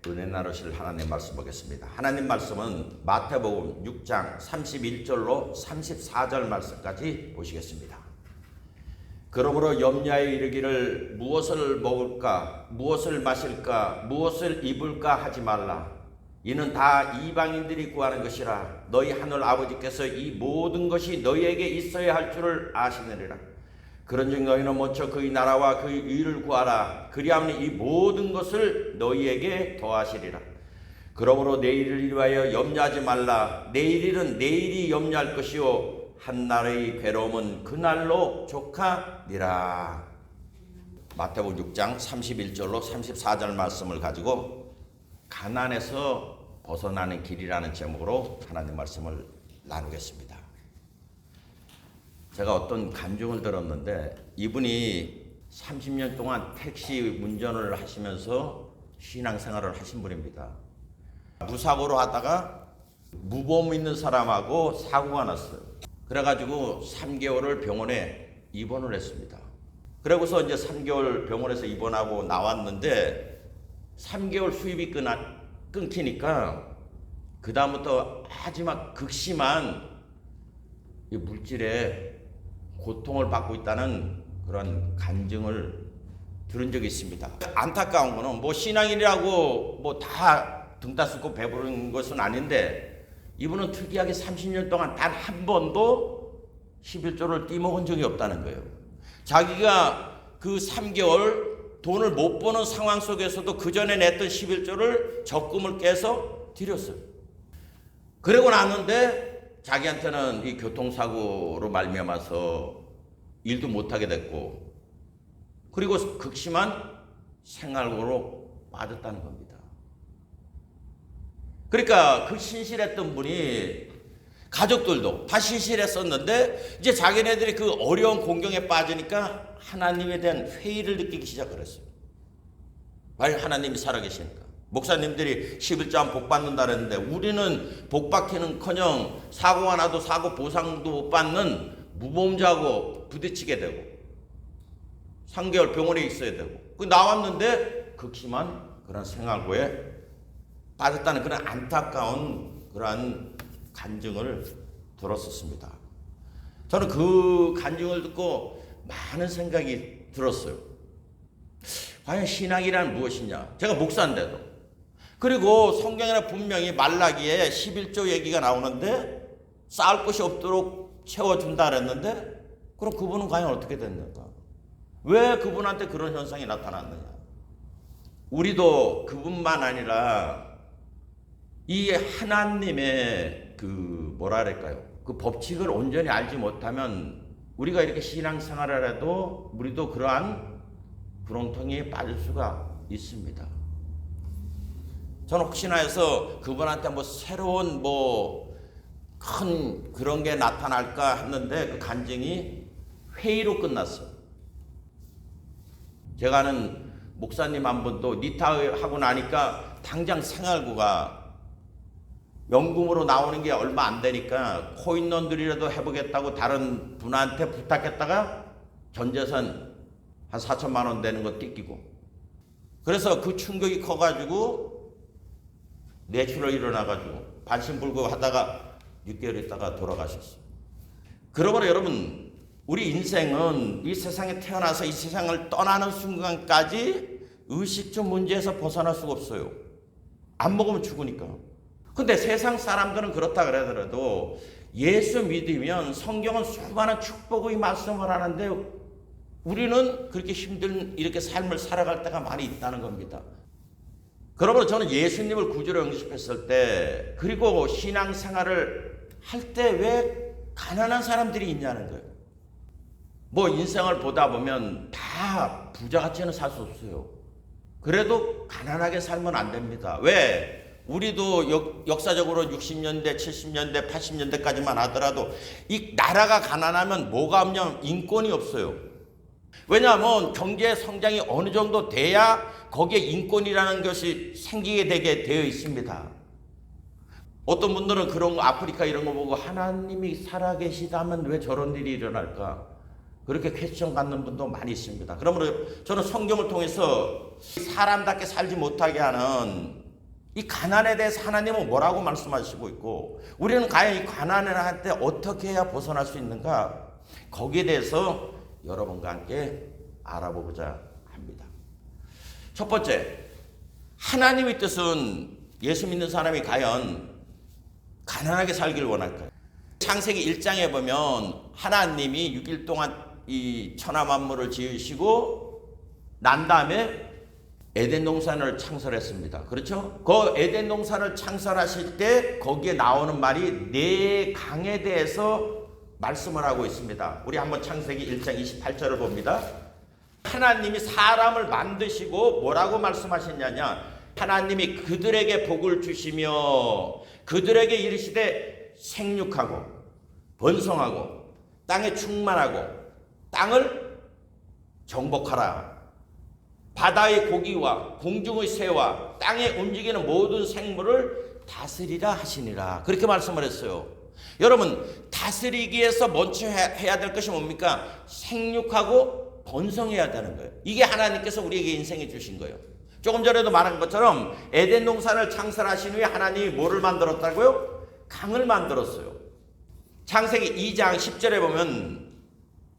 은혜 나누실 하나님 말씀 보겠습니다. 하나님 말씀은 마태복음 6장 31절로 34절 말씀까지 보시겠습니다. 그러므로 염려에 이르기를 무엇을 먹을까, 무엇을 마실까, 무엇을 입을까 하지 말라. 이는 다 이방인들이 구하는 것이라. 너희 하늘 아버지께서 이 모든 것이 너희에게 있어야 할 줄을 아시느니라. 그런즉 너희는 먼저 그의 나라와 그의 의를 구하라. 그리하면 이 모든 것을 너희에게 더하시리라. 그러므로 내일을 위하여 염려하지 말라. 내일 일은 내일이 염려할 것이요 한날의 괴로움은 그날로 족하니라. 마태복음 6장 31절로 34절 말씀을 가지고 가난에서 벗어나는 길이라는 제목으로 하나님 말씀을 나누겠습니다. 제가 어떤 간증을 들었는데 이분이 30년 동안 택시 운전을 하시면서 신앙생활을 하신 분입니다. 무사고로 하다가 무보험 있는 사람하고 사고가 났어요. 그래가지고 3개월을 병원에 입원을 했습니다. 그러고서 이제 3개월 병원에서 입원하고 나왔는데 3개월 수입이 끊기니까 그 다음부터 마지막 극심한 물질에 고통을 받고 있다는 그런 간증을 들은 적이 있습니다. 안타까운 거는 뭐 신앙인이라고 뭐 다 등 따스고 배부른 것은 아닌데 이분은 특이하게 30년 동안 단 한 번도 11조를 떼먹은 적이 없다는 거예요. 자기가 그 3개월 돈을 못 버는 상황 속에서도 그 전에 냈던 11조를 적금을 깨서 드렸어요. 그러고 났는데 자기한테는 이 교통사고로 말미암아서 일도 못하게 됐고 그리고 극심한 생활고로 빠졌다는 겁니다. 그러니까 그 신실했던 분이 가족들도 다 신실했었는데 이제 자기네들이 그 어려운 공경에 빠지니까 하나님에 대한 회의를 느끼기 시작을 했어요. 왜 하나님이 살아계시니까. 목사님들이 11조 복 받는다 그랬는데 우리는 복 받기는커녕 사고가 나도 사고 보상도 못 받는 무보험자하고 부딪히게 되고 3개월 병원에 있어야 되고 그 나왔는데 극심한 그런 생활고에 빠졌다는 그런 안타까운 그러한 간증을 들었었습니다. 저는 그 간증을 듣고 많은 생각이 들었어요. 과연 신앙이란 무엇이냐? 제가 목사인데도 그리고 성경에는 분명히 말라기에 11조 얘기가 나오는데 쌓을 것이 없도록 채워준다 그랬는데 그럼 그분은 과연 어떻게 됐는가? 왜 그분한테 그런 현상이 나타났느냐? 우리도 그분만 아니라 이 하나님의 그 뭐라 그럴까요? 그 법칙을 온전히 알지 못하면 우리가 이렇게 신앙생활을 해도 우리도 그러한 구렁텅이에 빠질 수가 있습니다. 저는 혹시나 해서 그분한테 뭐 새로운 뭐 큰 그런 게 나타날까 했는데 그 간증이 회의로 끝났어요. 제가 아는 목사님 한 분도 리타하고 나니까 당장 생활고가 연금으로 나오는 게 얼마 안 되니까 코인런들이라도 해보겠다고 다른 분한테 부탁했다가 전재산 한 4천만 원 되는 거 뜯기고 그래서 그 충격이 커가지고 뇌출혈 일어나가지고 반신불구 하다가 6개월 있다가 돌아가셨어요. 그러므로 여러분 우리 인생은 이 세상에 태어나서 이 세상을 떠나는 순간까지 의식주 문제에서 벗어날 수가 없어요. 안 먹으면 죽으니까. 근데 세상 사람들은 그렇다 그러더라도 예수 믿으면 성경은 수많은 축복의 말씀을 하는데 우리는 그렇게 힘든 이렇게 삶을 살아갈 때가 많이 있다는 겁니다. 그러므로 저는 예수님을 구주로 영접했을 때 그리고 신앙생활을 할 때 왜 가난한 사람들이 있냐는 거예요. 뭐 인생을 보다 보면 다 부자같이는 살 수 없어요. 그래도 가난하게 살면 안 됩니다. 왜? 우리도 역사적으로 60년대, 70년대, 80년대까지만 하더라도 이 나라가 가난하면 뭐가 없냐면 인권이 없어요. 왜냐하면 경제 성장이 어느 정도 돼야 거기에 인권이라는 것이 생기게 되게 되어 있습니다. 어떤 분들은 그런 거 아프리카 이런 거 보고 하나님이 살아계시다면 왜 저런 일이 일어날까? 그렇게 퀘스천 갖는 분도 많이 있습니다. 그러므로 저는 성경을 통해서 사람답게 살지 못하게 하는 이 가난에 대해서 하나님은 뭐라고 말씀하시고 있고 우리는 과연 이 가난을 할 때 어떻게 해야 벗어날 수 있는가? 거기에 대해서 여러분과 함께 알아보고자 합니다. 첫 번째, 하나님의 뜻은 예수 믿는 사람이 과연 가난하게 살기를 원할까요? 창세기 1장에 보면 하나님이 6일 동안 이 천하 만물을 지으시고 난 다음에 에덴 동산을 창설했습니다. 그렇죠? 그 에덴 동산을 창설하실 때 거기에 나오는 말이 네 강에 대해서 말씀을 하고 있습니다. 우리 한번 창세기 1장 28절을 봅니다. 하나님이 사람을 만드시고 뭐라고 말씀하셨냐냐? 하나님이 그들에게 복을 주시며 그들에게 이르시되 생육하고 번성하고 땅에 충만하고 땅을 정복하라. 바다의 고기와 공중의 새와 땅에 움직이는 모든 생물을 다스리라 하시니라. 그렇게 말씀을 했어요. 여러분, 다스리기 위해서 먼저 해야 될 것이 뭡니까? 생육하고 번성해야 되는 거예요. 이게 하나님께서 우리에게 인생에 주신 거예요. 조금 전에도 말한 것처럼 에덴 동산을 창설하신 후에 하나님이 뭐를 만들었다고요? 강을 만들었어요. 창세기 2장 10절에 보면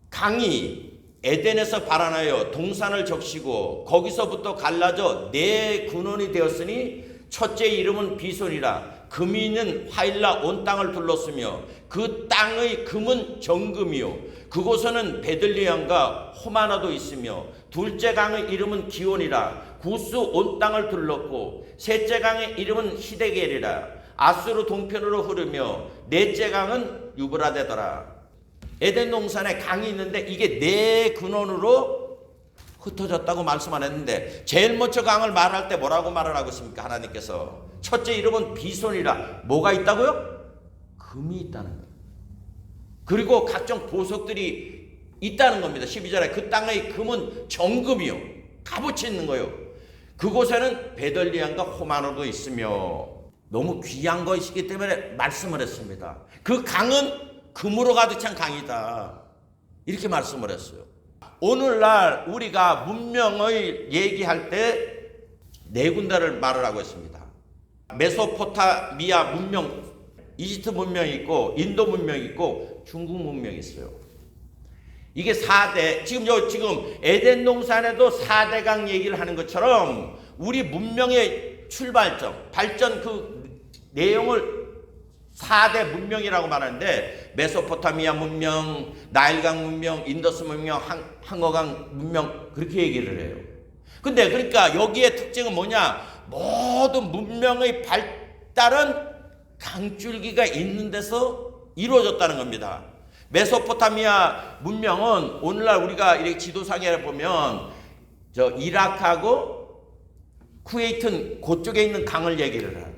강이 에덴에서 발안하여 동산을 적시고 거기서부터 갈라져 네 근원이 되었으니 첫째 이름은 비손이라. 금이 있는 화일라 온 땅을 둘렀으며 그 땅의 금은 정금이요 그곳에는 베들레헴과 호마나도 있으며 둘째 강의 이름은 기온이라. 구스 온 땅을 둘렀고 셋째 강의 이름은 히데겔이라. 아수르 동편으로 흐르며 넷째 강은 유브라데더라. 에덴 동산에 강이 있는데 이게 네 근원으로 흩어졌다고 말씀 안 했는데 제일 먼저 강을 말할 때 뭐라고 말을 하고 있습니까? 하나님께서 첫째 이름은 비손이라. 뭐가 있다고요? 금이 있다는 거예요. 그리고 각종 보석들이 있다는 겁니다. 12절에 그 땅의 금은 정금이요 값어치 있는 거예요. 그곳에는 베들레헴과 호마노도 있으며 너무 귀한 것이기 때문에 말씀을 했습니다. 그 강은 금으로 가득 찬 강이다. 이렇게 말씀을 했어요. 오늘날 우리가 문명을 얘기할 때 네 군데를 말을 하고 있습니다. 메소포타미아 문명, 이집트 문명이 있고 인도 문명이 있고 중국 문명이 있어요. 이게 4대, 지금 에덴 동산에도 4대강 얘기를 하는 것처럼 우리 문명의 출발점, 발전 그 내용을 4대 문명이라고 말하는데 메소포타미아 문명, 나일강 문명, 인더스 문명, 항어강 문명 그렇게 얘기를 해요. 근데 그러니까 여기에 특징은 뭐냐? 모든 문명의 발달은 강줄기가 있는 데서 이루어졌다는 겁니다. 메소포타미아 문명은 오늘날 우리가 이렇게 지도상에 보면 저 이라크하고 쿠웨이트 그쪽에 있는 강을 얘기를 해요.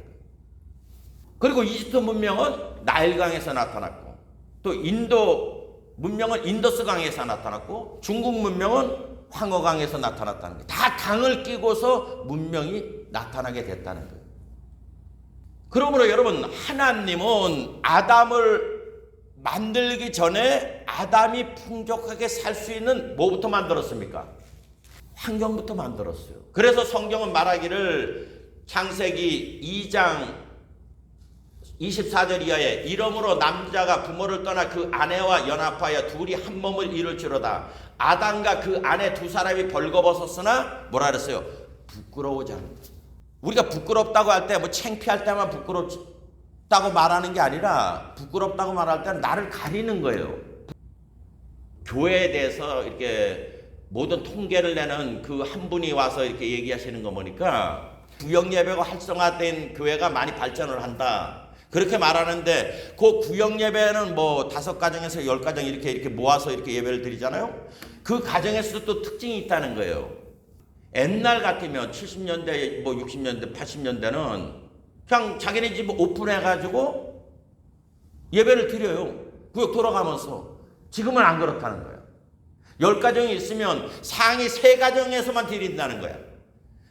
그리고 이집트 문명은 나일강에서 나타났고 또 인도 문명은 인더스강에서 나타났고 중국 문명은 황허강에서 나타났다는 거예요. 다 강을 끼고서 문명이 나타나게 됐다는 거예요. 그러므로 여러분 하나님은 아담을 만들기 전에 아담이 풍족하게 살 수 있는 뭐부터 만들었습니까? 환경부터 만들었어요. 그래서 성경은 말하기를 창세기 2장 24절 이하에 이러므로 남자가 부모를 떠나 그 아내와 연합하여 둘이 한 몸을 이룰지로다. 아담과 그 아내 두 사람이 벌거벗었으나 뭐라 그랬어요? 부끄러워지 않는다. 우리가 부끄럽다고 할 때 뭐 창피할 때만 부끄럽다고 말하는 게 아니라 부끄럽다고 말할 때는 나를 가리는 거예요. 교회에 대해서 이렇게 모든 통계를 내는 그 한 분이 와서 이렇게 얘기하시는 거 보니까 구역 예배가 활성화된 교회가 많이 발전을 한다. 그렇게 말하는데 그 구역 예배는 뭐 5가정에서 10가정 이렇게 모아서 이렇게 예배를 드리잖아요. 그 가정에서도 또 특징이 있다는 거예요. 옛날 같으면 70년대, 뭐 60년대, 80년대는 그냥 자기네 집 오픈해가지고 예배를 드려요. 구역 돌아가면서. 지금은 안 그렇다는 거예요. 10가정이 있으면 상위 3가정에서만 드린다는 거야.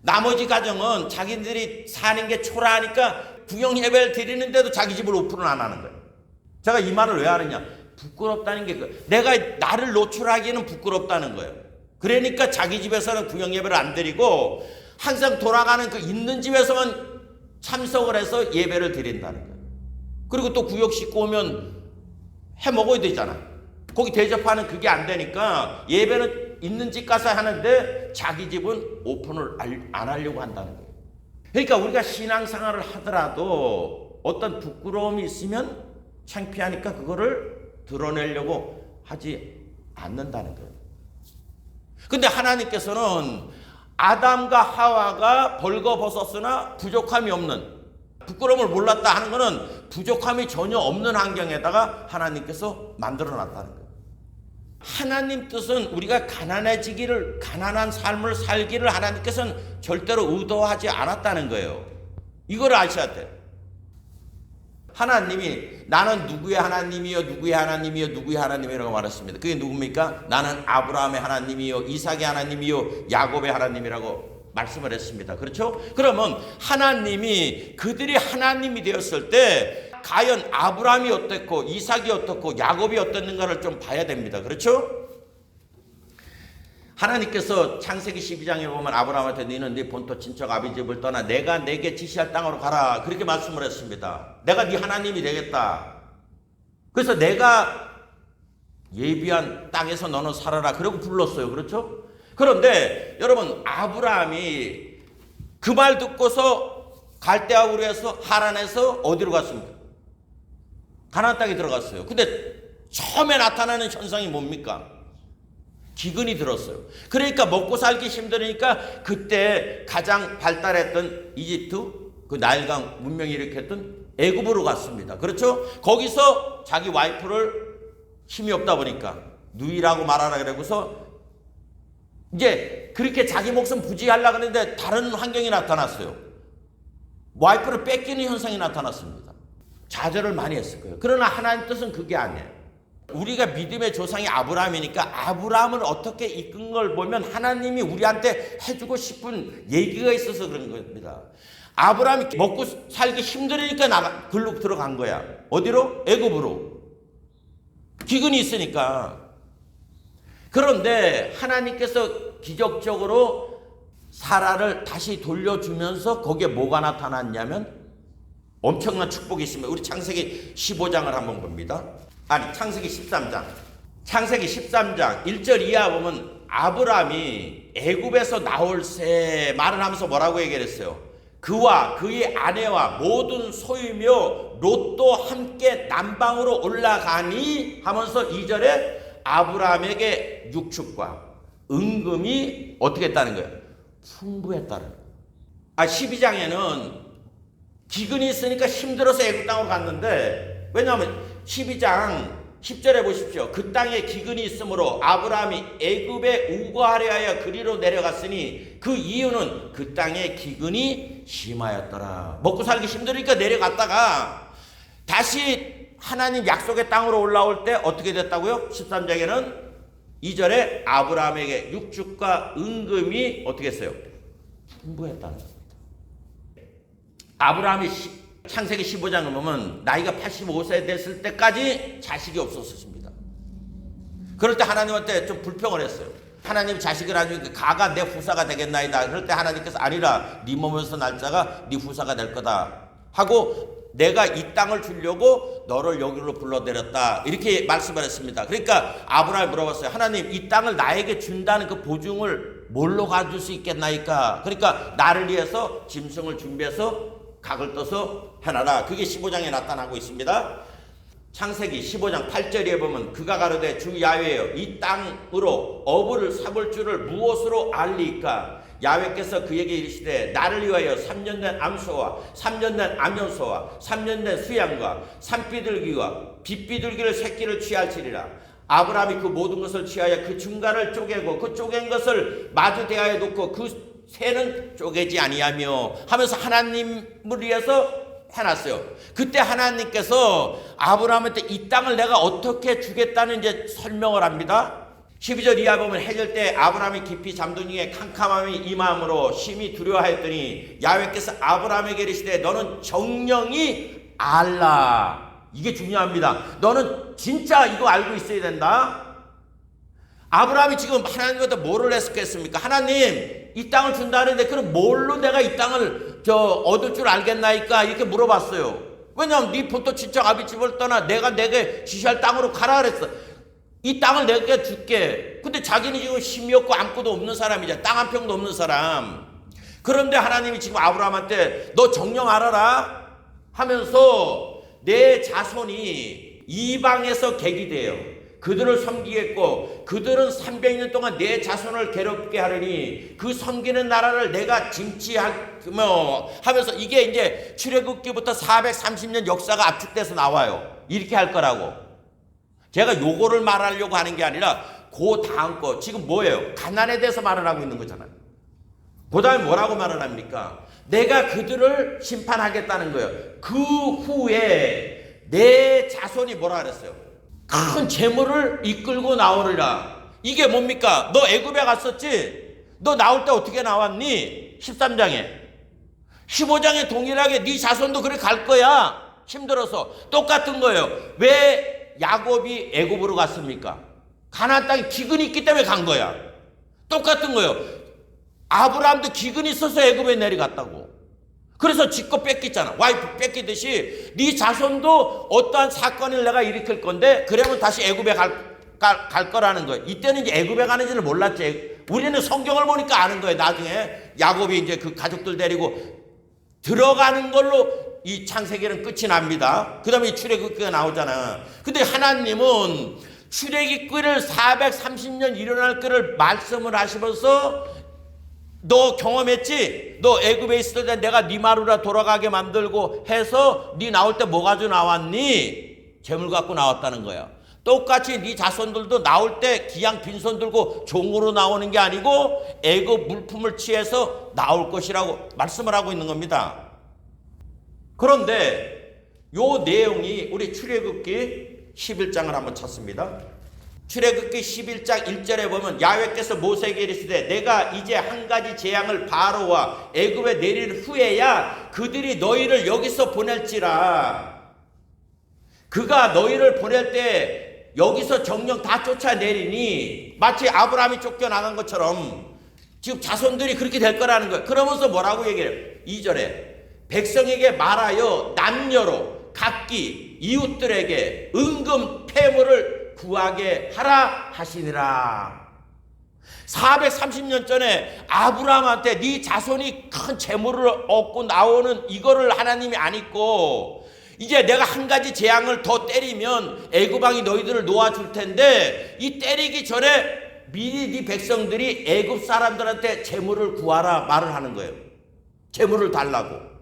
나머지 가정은 자기들이 사는 게 초라하니까 구역 예배를 드리는데도 자기 집을 오픈을 안 하는 거예요. 제가 이 말을 왜 하느냐? 부끄럽다는 게 내가 나를 노출하기에는 부끄럽다는 거예요. 그러니까 자기 집에서는 구역 예배를 안 드리고 항상 돌아가는 그 있는 집에서만 참석을 해서 예배를 드린다는 거예요. 그리고 또 구역 씻고 오면 해 먹어야 되잖아. 거기 대접하는 그게 안 되니까 예배는 있는 집 가서 하는데 자기 집은 오픈을 안 하려고 한다는 거예요. 그러니까 우리가 신앙생활을 하더라도 어떤 부끄러움이 있으면 창피하니까 그거를 드러내려고 하지 않는다는 거예요. 근데 하나님께서는 아담과 하와가 벌거벗었으나 부족함이 없는, 부끄러움을 몰랐다 하는 것은 부족함이 전혀 없는 환경에다가 하나님께서 만들어 놨다는 거예요. 하나님 뜻은 우리가 가난한 삶을 살기를 하나님께서는 절대로 의도하지 않았다는 거예요. 이걸 아셔야 돼요. 하나님이 나는 누구의 하나님이요 누구의 하나님이요 누구의 하나님이라고 말했습니다. 그게 누굽니까? 나는 아브라함의 하나님이요 이삭의 하나님이요 야곱의 하나님이라고 말씀을 했습니다. 그렇죠? 그러면 하나님이 그들이 하나님이 되었을 때 과연 아브라함이 어땠고 이삭이 어떻고 야곱이 어땠는가를 좀 봐야 됩니다. 그렇죠? 하나님께서 창세기 12장에 보면 아브라함한테 너는 네 본토 친척 아비 집을 떠나 내가 내게 지시할 땅으로 가라 그렇게 말씀을 했습니다. 내가 네 하나님이 되겠다. 그래서 내가 예비한 땅에서 너는 살아라 그러고 불렀어요. 그렇죠? 그런데 여러분 아브라함이 그 말 듣고서 갈대아우르에서 하란에서 어디로 갔습니까? 가나안 땅에 들어갔어요. 근데 처음에 나타나는 현상이 뭡니까? 기근이 들었어요. 그러니까 먹고 살기 힘드니까 그때 가장 발달했던 이집트, 그 나일강 문명이 일으켰던 애굽으로 갔습니다. 그렇죠? 거기서 자기 와이프를 힘이 없다 보니까 누이라고 말하라 그러고서 이제 그렇게 자기 목숨 부지하려고 하는데 다른 환경이 나타났어요. 와이프를 뺏기는 현상이 나타났습니다. 좌절을 많이 했을 거예요. 그러나 하나님 뜻은 그게 아니에요. 우리가 믿음의 조상이 아브라함이니까 아브라함을 어떻게 이끈 걸 보면 하나님이 우리한테 해주고 싶은 얘기가 있어서 그런 겁니다. 아브라함이 먹고 살기 힘들으니까 글로 들어간 거야. 어디로? 애굽으로. 기근이 있으니까. 그런데 하나님께서 기적적으로 사라를 다시 돌려주면서 거기에 뭐가 나타났냐면 엄청난 축복이 있습니다. 우리 창세기 15장을 한번 봅니다. 아니 창세기 13장. 창세기 13장 1절 이하 보면 아브라함이 애굽에서 나올 새 말을 하면서 뭐라고 얘기를 했어요? 그와 그의 아내와 모든 소유며 롯도 함께 남방으로 올라가니 하면서 2절에 아브라함에게 육축과 은금이 어떻게 했다는 거예요? 풍부했다는 거예요. 12장에는 기근이 있으니까 힘들어서 애굽 땅으로 갔는데 왜냐하면 12장 10절에 보십시오. 그 땅에 기근이 있으므로 아브라함이 애굽에 우거하려 하여 그리로 내려갔으니 그 이유는 그 땅에 기근이 심하였더라. 먹고 살기 힘드니까 내려갔다가 다시 하나님 약속의 땅으로 올라올 때 어떻게 됐다고요? 13장에는 2절에 아브라함에게 육축과 은금이 어떻게 했어요? 풍부했다는 겁니다. 아브라함이 창세기 15장을 보면 나이가 85세 됐을 때까지 자식이 없었습니다. 그럴 때 하나님한테 좀 불평을 했어요. 하나님 자식을 아주 가가 내 후사가 되겠나이다. 그럴 때 하나님께서 아니라 네 몸에서 날 자가 네 후사가 될 거다 하고 내가 이 땅을 주려고 너를 여기로 불러들였다 이렇게 말씀을 했습니다. 그러니까 아브라함이 물어봤어요. 하나님 이 땅을 나에게 준다는 그 보증을 뭘로 가질 수 있겠나이까? 그러니까 나를 위해서 짐승을 준비해서 각을 떠서 해놔라. 그게 15장에 나타나고 있습니다. 창세기 15장 8절에 보면 그가 가로되 주 야훼여 이 땅으로 어부를 삼을 줄을 무엇으로 알리까? 야훼께서 그에게 이르시되 나를 위하여 3년 된 암소와 3년 된 암염소와 3년 된 수양과 산비둘기와 빗비둘기를 새끼를 취할지리라. 아브라함이 그 모든 것을 취하여 그 중간을 쪼개고 그 쪼갠 것을 마주 대하여 놓고 그 새는 쪼개지 아니하며 하면서 하나님을 위해서 해놨어요. 그때 하나님께서 아브라함한테 이 땅을 내가 어떻게 주겠다는 이제 설명을 합니다. 12절 이하 보면 해질 때 아브라함이 깊이 잠든 중에 캄캄함이 임함으로 심히 두려워하였더니 야훼께서 아브라함에게 이르시되 너는 정령이 알라. 이게 중요합니다. 너는 진짜 이거 알고 있어야 된다. 아브라함이 지금 하나님한테 뭐를 했겠습니까? 하나님, 이 땅을 준다는데 그럼 뭘로 내가 이 땅을 얻을 줄 알겠나이까? 이렇게 물어봤어요. 왜냐하면 네 본토 친척 아비집을 떠나 내가 내게 지시할 땅으로 가라 그랬어. 이 땅을 내게 줄게. 근데 자기는 지금 힘이 없고 아무것도 없는 사람이잖아. 땅 한 평도 없는 사람. 그런데 하나님이 지금 아브라함한테 너 정령 알아라 하면서 내 자손이 이방에서 객이돼요. 그들을 섬기겠고 그들은 300년 동안 내 자손을 괴롭게 하려니 그 섬기는 나라를 내가 짐치하며 하면서 이게 이제 출애굽기부터 430년 역사가 압축돼서 나와요. 이렇게 할 거라고. 제가 요거를 말하려고 하는 게 아니라 그 다음 거 지금 뭐예요? 가나안에 대해서 말을 하고 있는 거잖아요. 그 다음에 뭐라고 말을 합니까? 내가 그들을 심판하겠다는 거예요. 그 후에 내 자손이 뭐라 그랬어요? 큰 재물을 이끌고 나오리라. 이게 뭡니까? 너 애굽에 갔었지? 너 나올 때 어떻게 나왔니? 13장에 15장에 동일하게 네 자손도 그래 갈 거야. 힘들어서 똑같은 거예요. 왜 야곱이 애굽으로 갔습니까? 가나안 땅에 기근이 있기 때문에 간 거야. 똑같은 거예요. 아브라함도 기근이 있어서 애굽에 내려갔다고. 그래서 지껏 뺏겼잖아. 와이프 뺏기듯이 네 자손도 어떠한 사건을 내가 일으킬 건데 그러면 다시 애굽에 갈 거라는 거예요. 이때는 이제 애굽에 가는지를 몰랐지. 우리는 성경을 보니까 아는 거예요. 나중에 야곱이 이제 그 가족들 데리고 들어가는 걸로 이 창세기는 끝이 납니다. 그 다음에 출애굽기가 나오잖아. 근데 하나님은 출애굽기를 430년 일어날 거를 말씀을 하시면서 너 경험했지? 너 애굽에 있을 때 내가 네 마루라 돌아가게 만들고 해서 네 나올 때 뭐 가지고 나왔니? 재물 갖고 나왔다는 거야. 똑같이 네 자손들도 나올 때 기양 빈손 들고 종으로 나오는 게 아니고 애굽 물품을 취해서 나올 것이라고 말씀을 하고 있는 겁니다. 그런데 요 내용이 우리 출애굽기 11장을 한번 찾습니다. 출애굽기 11장 1절에 보면 야훼께서 모세에게 이르시되 내가 이제 한 가지 재앙을 바로와 애굽에 내릴 후에야 그들이 너희를 여기서 보낼지라. 그가 너희를 보낼 때 여기서 정령 다 쫓아내리니 마치 아브라함이 쫓겨나간 것처럼 지금 자손들이 그렇게 될 거라는 거예요. 그러면서 뭐라고 얘기해요? 2절에 백성에게 말하여 남녀로 각기 이웃들에게 은금 폐물을 구하게 하라 하시니라. 430년 전에 아브라함한테 네 자손이 큰 재물을 얻고 나오는 이거를 하나님이 안 잊고 이제 내가 한 가지 재앙을 더 때리면 애굽 왕이 너희들을 놓아줄 텐데 이 때리기 전에 미리 네 백성들이 애굽 사람들한테 재물을 구하라 말을 하는 거예요. 재물을 달라고.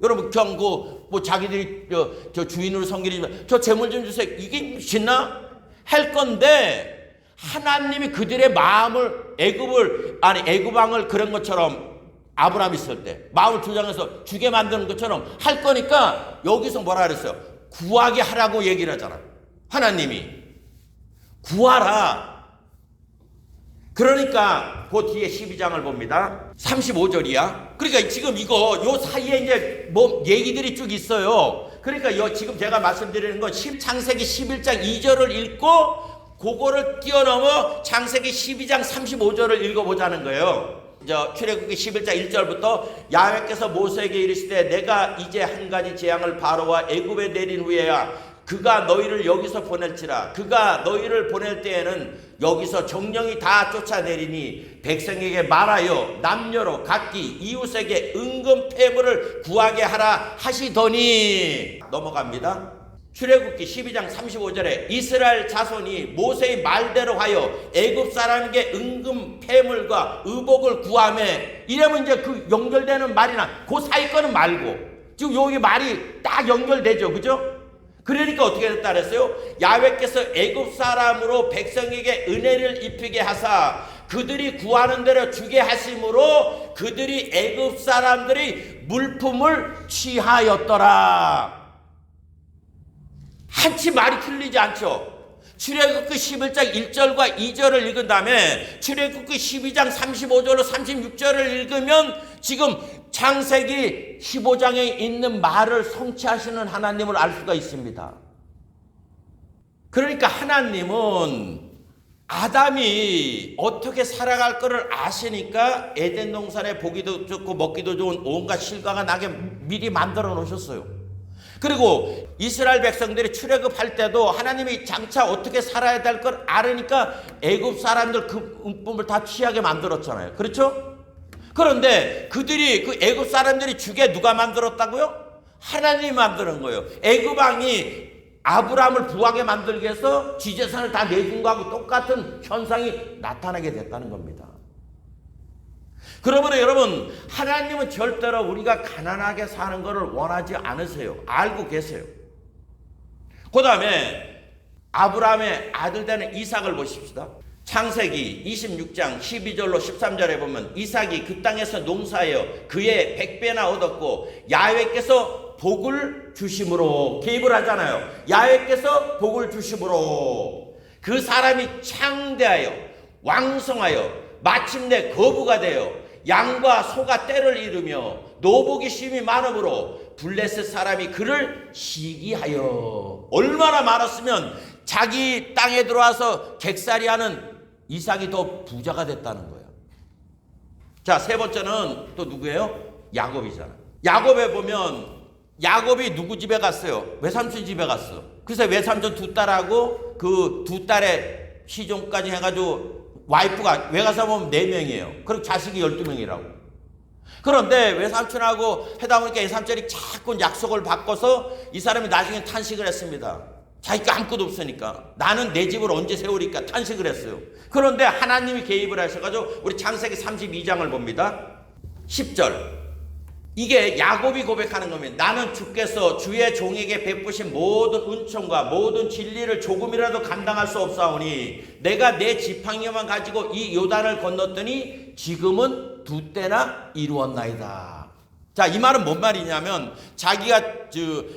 여러분 그냥 뭐 자기들이 저 주인으로 섬기지만 저 재물 좀 주세요. 이게 신나? 할 건데 하나님이 그들의 마음을 애굽 왕을 그런 것처럼 아브라함이 있을 때 마음을 조장해서 주게 만드는 것처럼 할 거니까 여기서 뭐라 그랬어요? 구하게 하라고 얘기를 하잖아. 하나님이 구하라. 그러니까 그 뒤에 12장을 봅니다. 35절이야. 그러니까 지금 요 사이에 이제 뭐 얘기들이 쭉 있어요. 그러니까 지금 제가 말씀드리는 건 창세기 11장 2절을 읽고 그거를 뛰어넘어 창세기 12장 35절을 읽어보자는 거예요. 출애굽기 11장 1절부터 야훼께서 모세에게 이르시되 내가 이제 한 가지 재앙을 바로와 애굽에 내린 후에야 그가 너희를 여기서 보낼지라. 그가 너희를 보낼 때에는 여기서 정령이 다 쫓아내리니 백성에게 말하여 남녀로 각기 이웃에게 은금 폐물을 구하게 하라 하시더니 넘어갑니다. 출애굽기 12장 35절에 이스라엘 자손이 모세의 말대로 하여 애굽 사람에게 은금 폐물과 의복을 구하매 이러면 이제 그 연결되는 말이나 그 사이 거는 말고 지금 여기 말이 딱 연결되죠. 그죠? 그러니까 어떻게 됐다 그랬어요? 야훼께서 애굽 사람으로 백성에게 은혜를 입히게 하사 그들이 구하는 대로 주게 하심으로 그들이 애굽 사람들이 물품을 취하였더라. 한치 말이 틀리지 않죠. 출애굽기 11장 1절과 2절을 읽은 다음에 출애굽기 12장 35절로 36절을 읽으면 지금 창세기 15장에 있는 말을 성취하시는 하나님을 알 수가 있습니다. 그러니까 하나님은 아담이 어떻게 살아갈 거를 아시니까 에덴 동산에 보기도 좋고 먹기도 좋은 온갖 실과가 나게 미리 만들어 놓으셨어요. 그리고 이스라엘 백성들이 출애굽할 때도 하나님이 장차 어떻게 살아야 될 걸 알으니까 애굽 사람들 그 음품을 다 취하게 만들었잖아요. 그렇죠? 그런데 그들이 그 애굽 사람들이 주게 누가 만들었다고요? 하나님이 만드는 거예요. 애굽 왕이 아브라함을 부하게 만들기 위해서 지제산을 다 내준 거하고 똑같은 현상이 나타나게 됐다는 겁니다. 그러면 여러분, 하나님은 절대로 우리가 가난하게 사는 것을 원하지 않으세요. 알고 계세요. 그 다음에 아브라함의 아들 되는 이삭을 보십시다. 창세기 26장 12절로 13절에 보면 이삭이 그 땅에서 농사하여 그의 100배나 얻었고 야훼께서 복을 주심으로, 개입을 하잖아요. 야훼께서 복을 주심으로 그 사람이 창대하여 왕성하여 마침내 거부가 되어 양과 소가 떼를 이루며 노복이 심히 많으므로 블레셋 사람이 그를 시기하여. 얼마나 많았으면 자기 땅에 들어와서 객살이하는 이삭이 더 부자가 됐다는 거예요. 자, 세 번째는 또 누구예요? 야곱이잖아요. 야곱에 보면 야곱이 누구 집에 갔어요? 외삼촌 집에 갔어. 그래서 외삼촌 두 딸하고 그 두 딸의 시종까지 해가지고 와이프가 외가서 보면 4명이에요. 그리고 자식이 12명이라고. 그런데 외삼촌하고 하다 보니까 외삼촌이 자꾸 약속을 바꿔서 이 사람이 나중에 탄식을 했습니다. 자기가 아무것도 없으니까 나는 내 집을 언제 세우리까 탄식을 했어요. 그런데 하나님이 개입을 하셔가지고 우리 창세기 32장을 봅니다. 10절. 이게 야곱이 고백하는 겁니다. 나는 주께서 주의 종에게 베푸신 모든 은총과 모든 진리를 조금이라도 감당할 수 없사오니 내가 내 지팡이만 가지고 이 요단을 건넜더니 지금은 2때나 이루었나이다. 자, 이 말은 뭔 말이냐면 자기가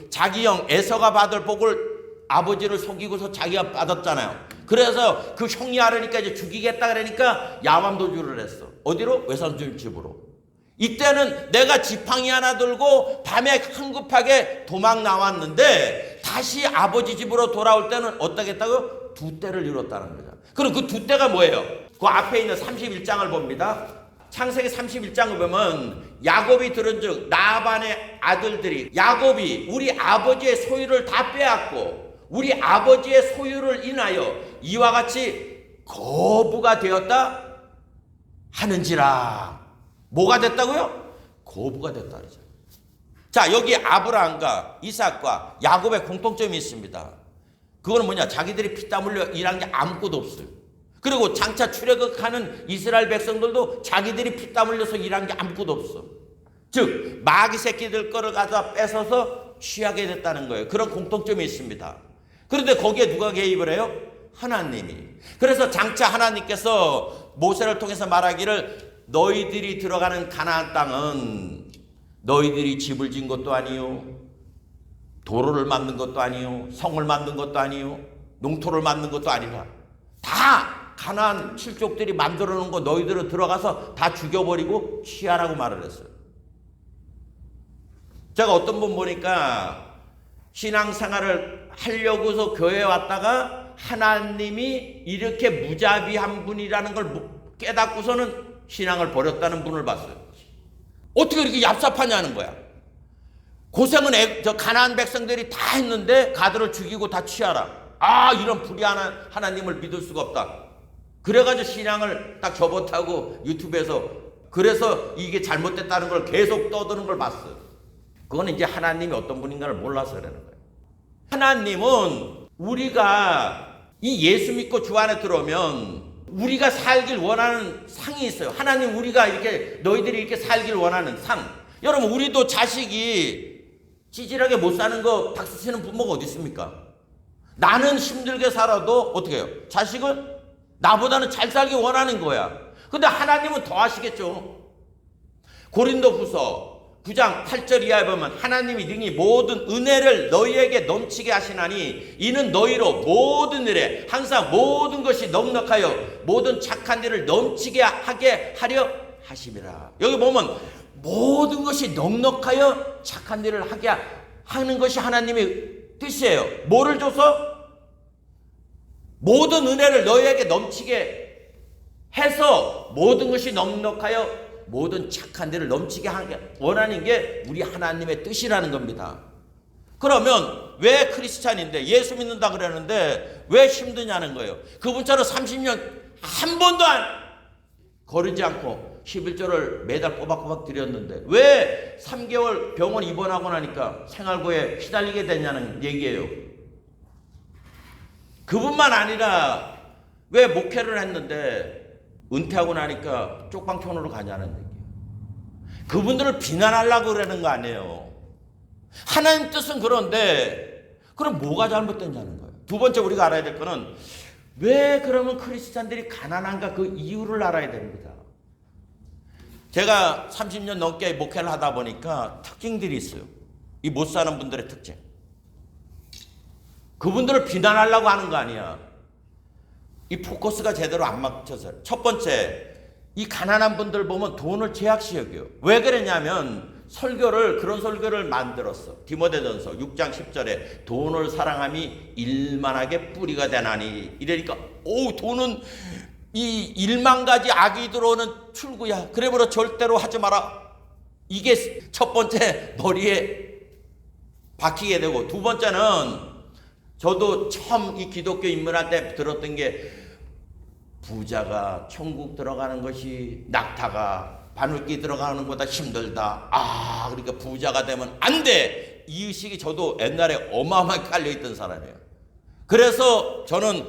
자기 형 에서가 받을 복을 아버지를 속이고서 자기가 받았잖아요. 그래서 그 형이 알으니까 이제 죽이겠다 그러니까 야밤도주를 했어. 어디로? 외삼촌 집으로. 이때는 내가 지팡이 하나 들고 밤에 한급하게 도망 나왔는데 다시 아버지 집으로 돌아올 때는 어떠겠다고요? 2때를 이뤘다는 거죠. 그럼 그 2때가 뭐예요? 그 앞에 있는 31장을 봅니다. 창세기 31장을 보면 야곱이 들은즉 라반의 아들들이 야곱이 우리 아버지의 소유를 다 빼앗고 우리 아버지의 소유를 인하여 이와 같이 거부가 되었다 하는지라. 뭐가 됐다고요? 거부가 됐다 그러죠. 자, 여기 아브라함과 이삭과 야곱의 공통점이 있습니다. 그거는 뭐냐? 자기들이 피땀 흘려 일한 게 아무것도 없어요. 그리고 장차 출애굽하는 이스라엘 백성들도 자기들이 피땀 흘려서 일한 게 아무것도 없어. 즉 마귀 새끼들 거를 가져다 뺏어서 취하게 됐다는 거예요. 그런 공통점이 있습니다. 그런데 거기에 누가 개입을 해요? 하나님이. 그래서 장차 하나님께서 모세를 통해서 말하기를 너희들이 들어가는 가나안 땅은 너희들이 집을 지은 것도 아니요, 도로를 만든 것도 아니요, 성을 만든 것도 아니요, 농토를 만든 것도 아니라 다 가나안 칠족들이 만들어 놓은 거 너희들은 들어가서 다 죽여버리고 취하라고 말을 했어요. 제가 어떤 분 보니까 신앙생활을 하려고서 교회에 왔다가 하나님이 이렇게 무자비한 분이라는 걸 깨닫고서는 신앙을 버렸다는 분을 봤어요. 어떻게 이렇게 얍삽하냐는 거야. 고생은 저 가나안 백성들이 다 했는데 가드를 죽이고 다 취하라. 아, 이런 불의한 하나님을 믿을 수가 없다. 그래가지고 신앙을 딱 접어타고 유튜브에서 그래서 이게 잘못됐다는 걸 계속 떠드는 걸 봤어요. 그건 이제 하나님이 어떤 분인가를 몰라서 그러는 거예요. 하나님은 우리가 이 예수 믿고 주 안에 들어오면 우리가 살길 원하는 상이 있어요. 하나님 우리가 이렇게 너희들이 이렇게 살길 원하는 상. 여러분 우리도 자식이 찌질하게 못 사는 거 박수 치는 부모가 어디 있습니까? 나는 힘들게 살아도 어떻게 해요? 자식은 나보다는 잘 살기 원하는 거야. 근데 하나님은 더 하시겠죠. 고린도후서 9장 8절 이하에 보면 하나님이 능히 모든 은혜를 너희에게 넘치게 하시나니 이는 너희로 모든 일에 항상 모든 것이 넉넉하여 모든 착한 일을 넘치게 하게 하려 하심이라. 여기 보면 모든 것이 넉넉하여 착한 일을 하게 하는 것이 하나님의 뜻이에요. 뭐를 줘서? 모든 은혜를 너희에게 넘치게 해서 모든 것이 넉넉하여 모든 착한 데를 넘치게 하게 원하는 게 우리 하나님의 뜻이라는 겁니다. 그러면 왜 크리스찬인데 예수 믿는다 그러는데 왜 힘드냐는 거예요. 그분처럼 30년 한 번도 거르지 않고 11조를 매달 꼬박꼬박 드렸는데 왜 3개월 병원 입원하고 나니까 생활고에 시달리게 됐냐는 얘기예요. 그뿐만 아니라 왜 목회를 했는데 은퇴하고 나니까 쪽방촌으로 가냐는 얘기예요. 그분들을 비난하려고 그러는 거 아니에요. 하나님 뜻은 그런데 그럼 뭐가 잘못됐냐는 거예요. 두 번째 우리가 알아야 될 거는 왜 그러면 크리스찬들이 가난한가 그 이유를 알아야 됩니다. 제가 30년 넘게 목회를 하다 보니까 특징들이 있어요. 이 못 사는 분들의 특징. 그분들을 비난하려고 하는 거 아니야. 이 포커스가 제대로 안 맞춰서. 첫 번째, 이 가난한 분들 보면 돈을 제약시 여겨요. 왜 그랬냐면 그런 설교를 만들었어. 디모데전서 6장 10절에 돈을 사랑함이 일만하게 뿌리가 되나니 이러니까 돈은 이 1만 가지 악이 들어오는 출구야. 그러므로 절대로 하지 마라. 이게 첫 번째 머리에 박히게 되고, 두 번째는 저도 처음 이 기독교 입문할 때 들었던 게 부자가 천국 들어가는 것이 낙타가 바늘기 들어가는 것보다 힘들다. 그러니까 부자가 되면 안 돼. 이 의식이 저도 옛날에 어마어마하게 깔려있던 사람이에요. 그래서 저는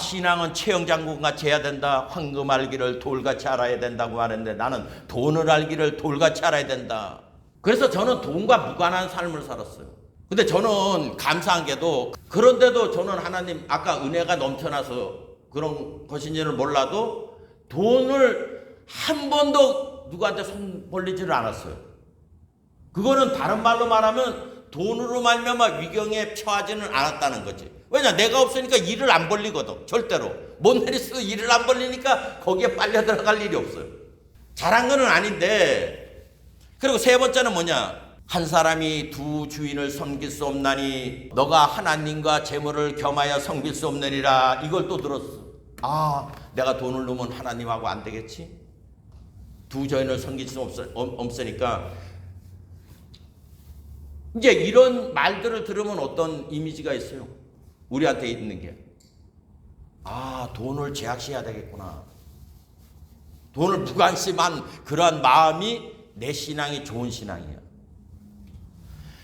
신앙은 채영장군같이 해야 된다. 황금 알기를 돌같이 알아야 된다고 하는데 나는 돈을 알기를 돌같이 알아야 된다. 그래서 저는 돈과 무관한 삶을 살았어요. 근데 저는 감사한 게도 그런데도 저는 하나님 아까 은혜가 넘쳐나서 그런 것인지는 몰라도 돈을 한 번도 누구한테 손 벌리지를 않았어요. 그거는 다른 말로 말하면 돈으로 말미암아 위경에 처하지는 않았다는 거지. 왜냐? 내가 없으니까 일을 안 벌리거든. 절대로. 모네리스도 일을 안 벌리니까 거기에 빨려 들어갈 일이 없어요. 잘한 거는 아닌데. 그리고 세 번째는 뭐냐? 한 사람이 두 주인을 섬길 수 없나니 너가 하나님과 재물을 겸하여 섬길 수 없느니라. 이걸 또 들었어. 내가 돈을 넣으면 하나님하고 안 되겠지? 두 주인을 섬길 수 없으니까 이제 이런 말들을 들으면 어떤 이미지가 있어요? 우리한테 있는 게 돈을 제약시해야 되겠구나. 돈을 무관심한 그러한 마음이 내 신앙이 좋은 신앙이에요.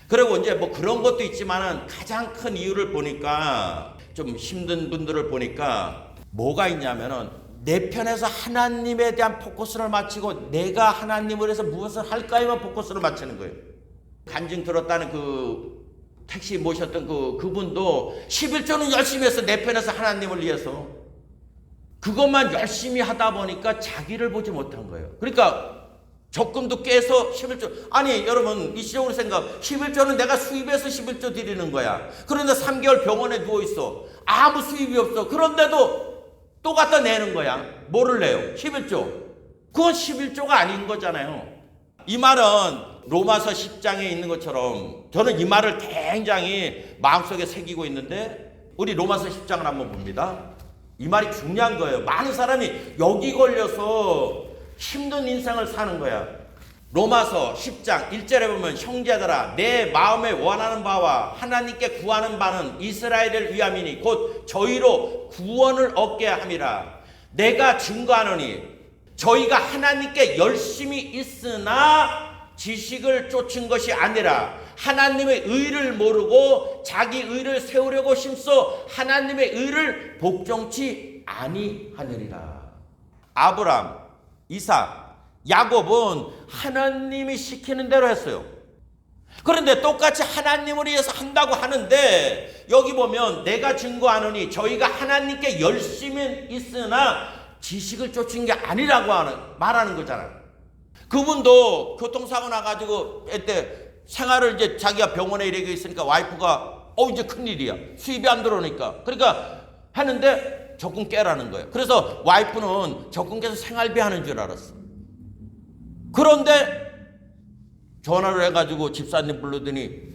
그리고 이제 뭐 그런 것도 있지만은 가장 큰 이유를 보니까 좀 힘든 분들을 보니까 뭐가 있냐면은 내 편에서 하나님에 대한 포커스를 맞추고 내가 하나님을 위해서 무엇을 할까에만 포커스를 맞추는 거예요. 간증 들었다는 그 택시 모셨던 그분도 11조는 열심히 해서 내 편에서 하나님을 위해서 그것만 열심히 하다 보니까 자기를 보지 못한 거예요. 그러니까 적금도 깨서 11조. 아니 여러분 이시적으로 생각 11조는 내가 수입해서 11조 드리는 거야. 그런데 3개월 병원에 누워있어. 아무 수입이 없어. 그런데도 또 갖다 내는 거야. 뭐를 내요? 11조. 그건 11조가 아닌 거잖아요. 이 말은 로마서 10장에 있는 것처럼 저는 이 말을 굉장히 마음속에 새기고 있는데 우리 로마서 10장을 한번 봅니다. 이 말이 중요한 거예요. 많은 사람이 여기 걸려서 힘든 인생을 사는 거야. 로마서 10장 1절에 보면 형제들아 내 마음에 원하는 바와 하나님께 구하는 바는 이스라엘을 위함이니 곧 저희로 구원을 얻게 함이라. 내가 증거하노니 저희가 하나님께 열심히 있으나 지식을 쫓은 것이 아니라 하나님의 의를 모르고 자기 의를 세우려고 힘써 하나님의 의를 복종치 아니하느니라. 아브람, 이삭, 야곱은 하나님이 시키는 대로 했어요. 그런데 똑같이 하나님을 위해서 한다고 하는데 여기 보면 내가 증거하노니 저희가 하나님께 열심히 있으나 지식을 쫓은 게 아니라고 말하는 거잖아요. 그분도 교통사고 나가지고 그때 생활을 이제 자기가 병원에 이렇게 있으니까 와이프가 이제 큰일이야. 수입이 안 들어오니까. 그러니까 하는데 적금 깨라는 거예요. 그래서 와이프는 적금 깨서 생활비 하는 줄 알았어. 그런데 전화를 해가지고 집사님 불러더니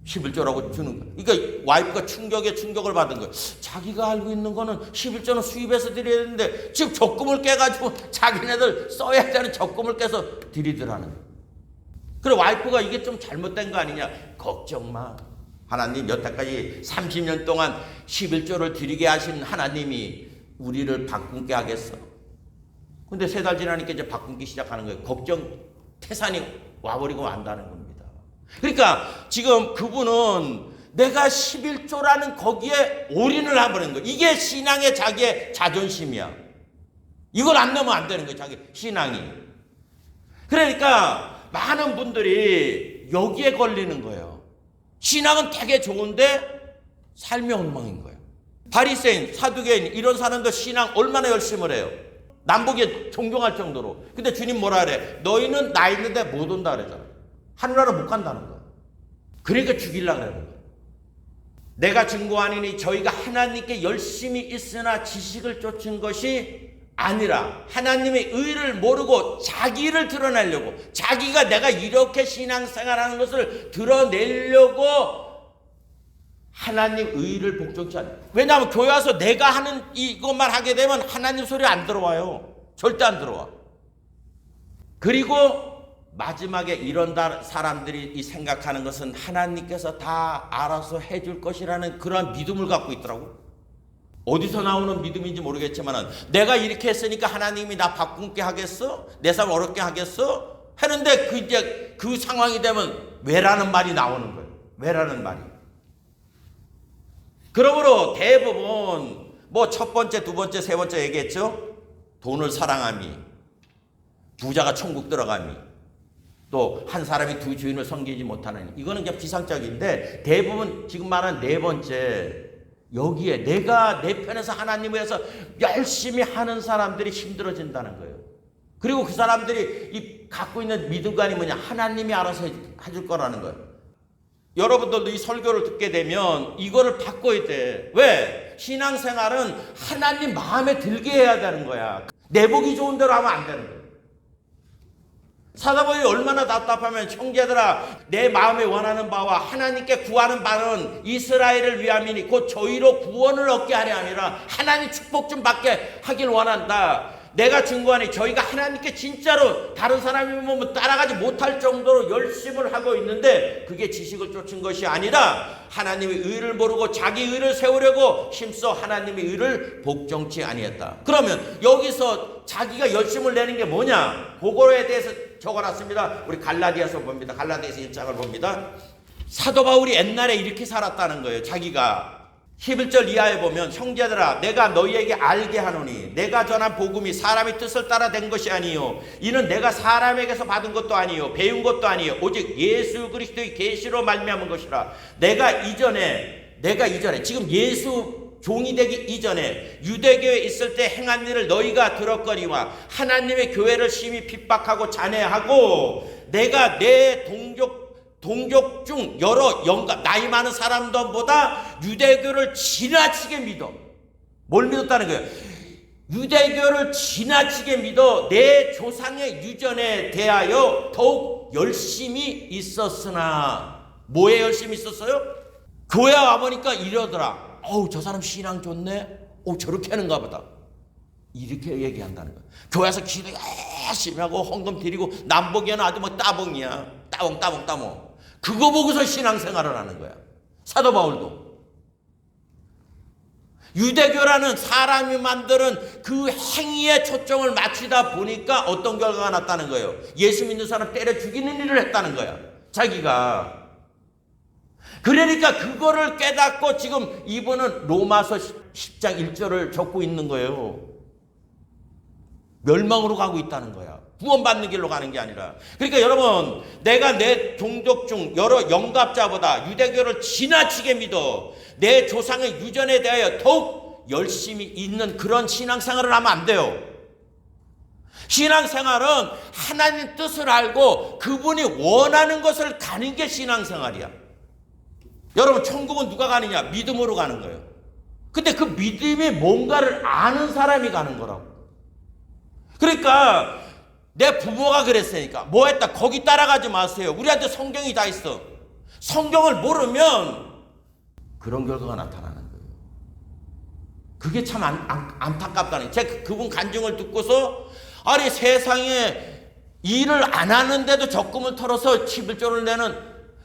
11조라고 주는 거예요. 그러니까 와이프가 충격에 충격을 받은 거예요. 자기가 알고 있는 거는 11조는 수입해서 드려야 되는데 지금 적금을 깨가지고 자기네들 써야 되는 적금을 깨서 드리더라는 거예요. 그래 와이프가 이게 좀 잘못된 거 아니냐. 걱정 마. 하나님 여태까지 30년 동안 11조를 드리게 하신 하나님이 우리를 바꾸게 하겠어. 근데 3달 지나니까 이제 바꾸기 시작하는 거예요. 걱정 태산이 와버리고 만다는 겁니다. 그러니까 지금 그분은 내가 11조라는 거기에 올인을 해버린 거예요. 이게 신앙의 자기의 자존심이야. 이걸 안 넣으면 안 되는 거예요. 자기 신앙이. 그러니까 많은 분들이 여기에 걸리는 거예요. 신앙은 되게 좋은데 삶이 엉망인 거예요. 바리새인, 사두개인 이런 사람들 신앙 얼마나 열심을 해요. 남보기에 존경할 정도로. 근데 주님 뭐라 그래? 너희는 나 있는데 못 온다 그러잖아. 하늘나라 못 간다는 거야. 그러니까 죽이려고 그러는 거야. 내가 증거하니니 저희가 하나님께 열심히 있으나 지식을 쫓은 것이 아니라 하나님의 의를 모르고 자기를 드러내려고, 자기가 내가 이렇게 신앙생활하는 것을 드러내려고 하나님 의를 복종치 않아요. 왜냐하면 교회 와서 내가 하는 이것만 하게 되면 하나님 소리 안 들어와요. 절대 안 들어와. 그리고 마지막에 이런 사람들이 생각하는 것은 하나님께서 다 알아서 해줄 것이라는 그런 믿음을 갖고 있더라고. 어디서 나오는 믿음인지 모르겠지만 내가 이렇게 했으니까 하나님이 나 바꾸게 하겠어? 내 삶 어렵게 하겠어? 하는데 이제 그 상황이 되면 왜라는 말이 나오는 거예요. 왜라는 말이. 그러므로 대부분 뭐 첫 번째, 두 번째, 세 번째 얘기했죠. 돈을 사랑함이, 부자가 천국 들어감이, 또 한 사람이 두 주인을 섬기지 못하는, 이거는 그냥 비상적인데 대부분 지금 말한 네 번째, 여기에 내가 내 편에서 하나님을 위해서 열심히 하는 사람들이 힘들어진다는 거예요. 그리고 그 사람들이 이 갖고 있는 믿음관이 뭐냐, 하나님이 알아서 해줄 거라는 거예요. 여러분들도 이 설교를 듣게 되면 이거를 바꿔야 돼. 왜? 신앙생활은 하나님 마음에 들게 해야 되는 거야. 내 보기 좋은 대로 하면 안 되는 거야. 사도바울이 얼마나 답답하면, 형제들아 내 마음에 원하는 바와 하나님께 구하는 바는 이스라엘을 위함이니 곧 저희로 구원을 얻게 하려 아니라 하나님 축복 좀 받게 하길 원한다. 내가 증거하니 저희가 하나님께 진짜로 다른 사람이 보면 따라가지 못할 정도로 열심을 하고 있는데 그게 지식을 쫓은 것이 아니라 하나님의 의를 모르고 자기 의를 세우려고 힘써 하나님의 의를 복종치 아니했다. 그러면 여기서 자기가 열심을 내는 게 뭐냐? 그거에 대해서 적어놨습니다. 우리 갈라디아서 봅니다. 갈라디아서 1장을 봅니다. 사도 바울이 옛날에 이렇게 살았다는 거예요. 자기가 11절 이하에 보면 형제들아 내가 너희에게 알게 하노니 내가 전한 복음이 사람의 뜻을 따라 된 것이 아니요 이는 내가 사람에게서 받은 것도 아니요 배운 것도 아니요 오직 예수 그리스도의 계시로 말미암은 것이라. 내가 이전에 지금 예수 종이 되기 이전에 유대교에 있을 때 행한 일을 너희가 들었거니와 하나님의 교회를 심히 핍박하고 잔해하고 내가 내 동족 중 여러 영감 나이 많은 사람들보다 유대교를 지나치게 믿어. 뭘 믿었다는 거예요? 유대교를 지나치게 믿어 내 조상의 유전에 대하여 더욱 열심히 있었으나. 뭐에 열심히 있었어요? 교회 와보니까 이러더라. 어우 저 사람 신앙 좋네. 저렇게 하는가 보다. 이렇게 얘기한다는 거예요. 교회 와서 기도 열심히 하고 헌금 드리고 남보기에는 아주 뭐 따봉이야. 따봉. 그거 보고서 신앙생활을 하는 거야. 사도 바울도. 유대교라는 사람이 만드는 그 행위에 초점을 맞추다 보니까 어떤 결과가 났다는 거예요. 예수 믿는 사람 때려 죽이는 일을 했다는 거야. 자기가. 그러니까 그거를 깨닫고 지금 이분은 로마서 10장 1절을 적고 있는 거예요. 멸망으로 가고 있다는 거야. 구원받는 길로 가는 게 아니라. 그러니까 여러분 내가 내 종족 중 여러 영갑자보다 유대교를 지나치게 믿어 내 조상의 유전에 대하여 더욱 열심히 있는 그런 신앙생활을 하면 안 돼요. 신앙생활은 하나님 뜻을 알고 그분이 원하는 것을 가는 게 신앙생활이야. 여러분 천국은 누가 가느냐? 믿음으로 가는 거예요. 근데 그 믿음이 뭔가를 아는 사람이 가는 거라고. 그러니까 내 부모가 그랬으니까 뭐 했다 거기 따라가지 마세요. 우리한테 성경이 다 있어. 성경을 모르면 그런 결과가 나타나는 거예요. 그게 참 안타깝다는. 제가 그분 간증을 듣고서 아니 세상에 일을 안 하는데도 적금을 털어서 11조를 내는,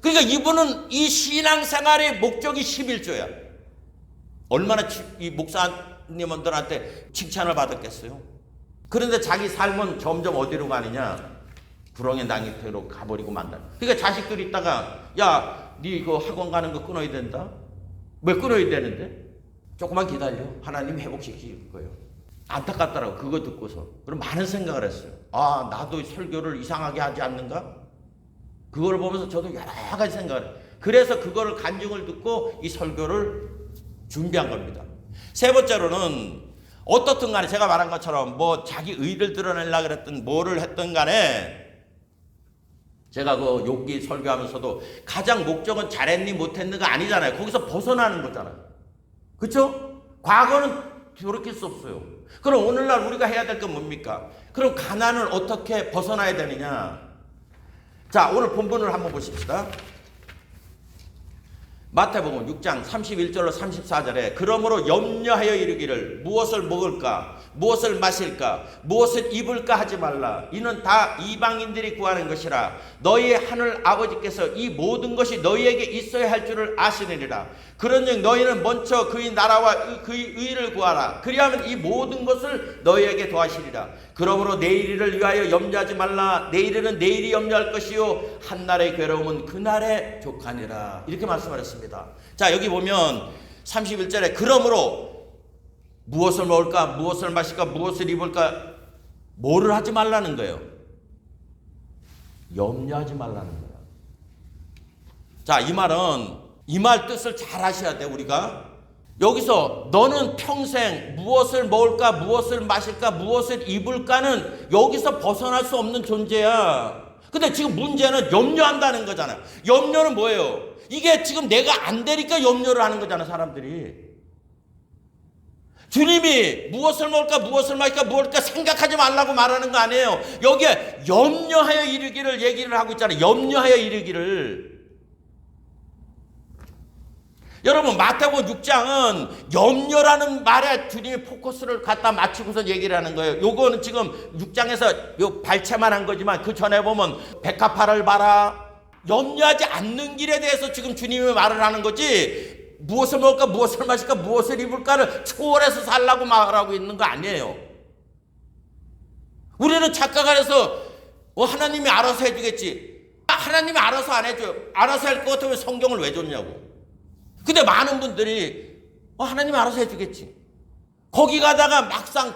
그러니까 이분은 이 신앙생활의 목적이 11조야. 얼마나 이 목사님들한테 칭찬을 받았겠어요. 그런데 자기 삶은 점점 어디로 가느냐, 불황의 낭이태로 가버리고 만다. 그러니까 자식들이 있다가 야, 네 이거 학원 가는 거 끊어야 된다. 왜 끊어야 되는데? 조금만 기다려. 하나님 회복시킬 거예요. 안타깝더라고. 그거 듣고서. 그럼 많은 생각을 했어요. 아, 나도 설교를 이상하게 하지 않는가? 그걸 보면서 저도 여러 가지 생각을 해요. 그래서 그거를 간증을 듣고 이 설교를 준비한 겁니다. 세 번째로는 어떻든 간에 제가 말한 것처럼 뭐 자기 의를 드러내려고 그랬든 뭐를 했든 간에 제가 그 욥기 설교하면서도 가장 목적은 잘했니 못했는가 아니잖아요. 거기서 벗어나는 거잖아요. 그렇죠? 과거는 돌이킬 수 없어요. 그럼 오늘날 우리가 해야 될 건 뭡니까? 그럼 가난을 어떻게 벗어나야 되느냐? 자, 오늘 본문을 한번 보십시다. 마태복음 6장 31절로 34절에 그러므로 염려하여 이르기를 무엇을 먹을까 무엇을 마실까 무엇을 입을까 하지 말라. 이는 다 이방인들이 구하는 것이라. 너희의 하늘 아버지께서 이 모든 것이 너희에게 있어야 할 줄을 아시느니라. 그런즉 너희는 먼저 그의 나라와 그의 의를 구하라. 그리하면 이 모든 것을 너희에게 더하시리라. 그러므로 내일을 위하여 염려하지 말라. 내일은 내일이 염려할 것이요 한날의 괴로움은 그날에 족하니라. 이렇게 말씀하셨습니다. 자, 여기 보면 31절에 그러므로 무엇을 먹을까 무엇을 마실까 무엇을 입을까 뭐를 하지 말라는 거예요. 염려하지 말라는 거예요. 자, 이 말은 이 말 뜻을 잘 아셔야 돼. 우리가 여기서 너는 평생 무엇을 먹을까 무엇을 마실까 무엇을 입을까는 여기서 벗어날 수 없는 존재야. 근데 지금 문제는 염려한다는 거잖아요. 염려는 뭐예요? 이게 지금 내가 안 되니까 염려를 하는 거잖아, 사람들이. 주님이 무엇을 먹을까 무엇을 마실까 무엇일까 생각하지 말라고 말하는 거 아니에요. 여기에 염려하여 이르기를 얘기를 하고 있잖아요. 염려하여 이르기를. 여러분, 마태복음 6장은 염려라는 말에 주님이 포커스를 갖다 맞추고서 얘기를 하는 거예요. 요거는 지금 6장에서 요 발췌만 한 거지만 그 전에 보면 백합화를 봐라. 염려하지 않는 길에 대해서 지금 주님이 말을 하는 거지, 무엇을 먹을까 무엇을 마실까 무엇을 입을까를 초월해서 살라고 말하고 있는 거 아니에요. 우리는 착각을 해서 하나님이 알아서 해주겠지. 하나님이 알아서 안 해줘요. 알아서 할 것 같으면 성경을 왜 줬냐고. 근데 많은 분들이 하나님이 알아서 해주겠지. 거기 가다가 막상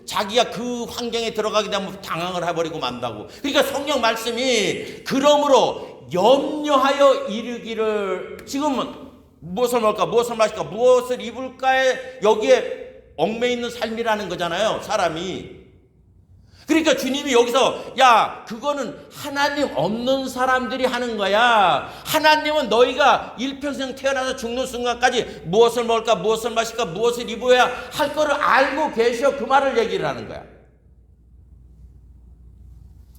자기가 그 환경에 들어가게 되면 당황을 해버리고 만다고. 그러니까 성경 말씀이 그러므로 염려하여 이르기를, 지금은 무엇을 먹을까 무엇을 마실까 무엇을 입을까에 여기에 얽매 있는 삶이라는 거잖아요, 사람이. 그러니까 주님이 여기서 야, 그거는 하나님 없는 사람들이 하는 거야. 하나님은 너희가 일평생 태어나서 죽는 순간까지 무엇을 먹을까 무엇을 마실까 무엇을 입어야 할 거를 알고 계셔. 그 말을 얘기를 하는 거야.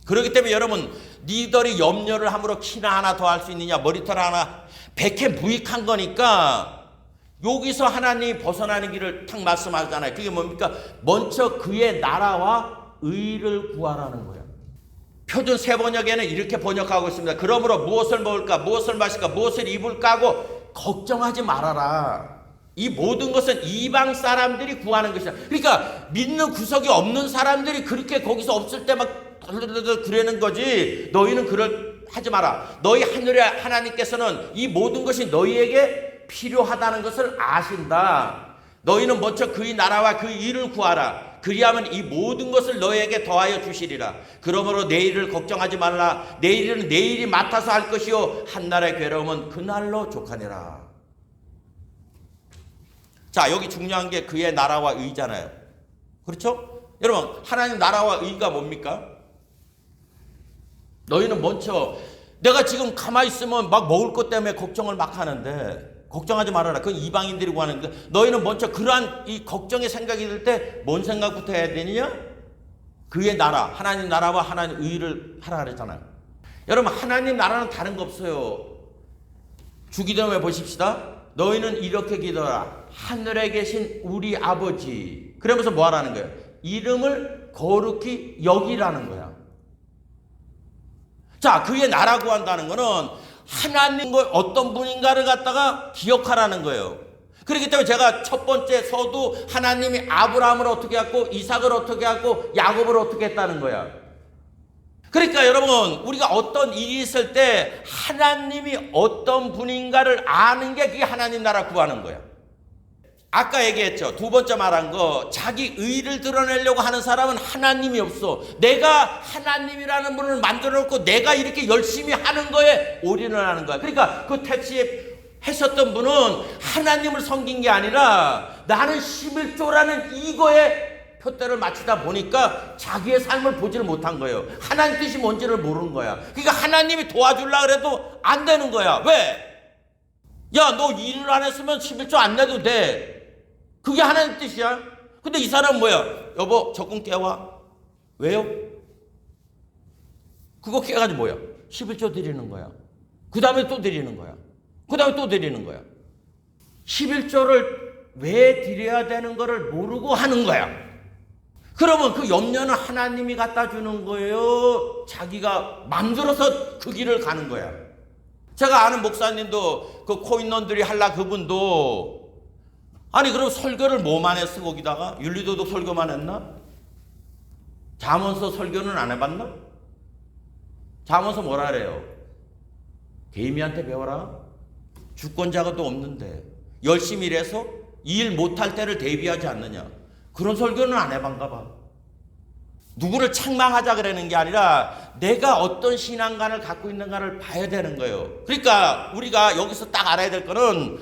그렇기 때문에 여러분, 니들이 염려를 함으로 키나 하나 더 할 수 있느냐 머리털 하나 백해무익한 거니까 여기서 하나님이 벗어나는 길을 탁 말씀하잖아요. 그게 뭡니까? 먼저 그의 나라와 의를 구하라는 거예요. 표준 세번역에는 이렇게 번역하고 있습니다. 그러므로 무엇을 먹을까 무엇을 마실까 무엇을 입을까 하고 걱정하지 말아라. 이 모든 것은 이방 사람들이 구하는 것이다. 그러니까 믿는 구석이 없는 사람들이 그렇게 거기서 없을 때 막 그러는 거지. 너희는 그럴 하지 마라. 너희 하늘의 하나님께서는 이 모든 것이 너희에게 필요하다는 것을 아신다. 너희는 먼저 그의 나라와 그의 일을 구하라. 그리하면 이 모든 것을 너희에게 더하여 주시리라. 그러므로 내일을 걱정하지 말라. 내일은 내일이 맡아서 할 것이요 한날의 괴로움은 그날로 족하니라. 자, 여기 중요한 게 그의 나라와 의잖아요. 그렇죠? 여러분, 하나님 나라와 의가 뭡니까? 너희는 먼저, 내가 지금 가만히 있으면 막 먹을 것 때문에 걱정을 막 하는데 걱정하지 말아라. 그건 이방인들이 구하는데 너희는 먼저 그러한 이 걱정의 생각이 들 때 뭔 생각부터 해야 되느냐? 그의 나라, 하나님 나라와 하나님 의를 하라 그랬잖아요. 여러분, 하나님 나라는 다른 거 없어요. 주기도문에 보십시다. 너희는 이렇게 기도하라. 하늘에 계신 우리 아버지. 그러면서 뭐 하라는 거예요? 이름을 거룩히 여기라는 거야. 자, 그의 나라 구한다는 거는 하나님과 어떤 분인가를 갖다가 기억하라는 거예요. 그렇기 때문에 제가 첫 번째 서두 하나님이 아브라함을 어떻게 했고 이삭을 어떻게 했고 야곱을 어떻게 했다는 거야. 그러니까 여러분, 우리가 어떤 일이 있을 때 하나님이 어떤 분인가를 아는 게 그게 하나님 나라 구하는 거야. 아까 얘기했죠. 두 번째 말한 거, 자기 의를 드러내려고 하는 사람은 하나님이 없어. 내가 하나님이라는 분을 만들어 놓고 내가 이렇게 열심히 하는 거에 올인을 하는 거야. 그러니까 그 택시 하셨던 분은 하나님을 섬긴 게 아니라 나는 11조라는 이거에 표대를 맞추다 보니까 자기의 삶을 보지를 못한 거예요. 하나님 뜻이 뭔지를 모르는 거야. 그러니까 하나님이 도와주려고 해도 안 되는 거야. 왜? 야, 너 일을 안 했으면 11조 안 내도 돼. 그게 하나님 뜻이야. 근데 이 사람은 뭐야? 여보, 적금 깨와. 왜요? 그거 깨가지고 뭐야? 11조 드리는 거야. 그 다음에 또 드리는 거야. 그 다음에 또 드리는 거야. 11조를 왜 드려야 되는 거를 모르고 하는 거야. 그러면 그 염려는 하나님이 갖다 주는 거예요? 자기가 만들어서 그 길을 가는 거야. 제가 아는 목사님도 그 코인런들이 할라 그분도 아니 그럼 설교를 뭐만 했어 거기다가? 윤리도덕 설교만 했나? 잠언서 설교는 안 해봤나? 잠언서 뭐라 그래요? 개미한테 배워라. 주권자가 또 없는데 열심히 일해서 일 못할 때를 대비하지 않느냐. 그런 설교는 안 해봤가 봐. 누구를 책망하자 그러는 게 아니라 내가 어떤 신앙관을 갖고 있는가를 봐야 되는 거예요. 그러니까 우리가 여기서 딱 알아야 될 거는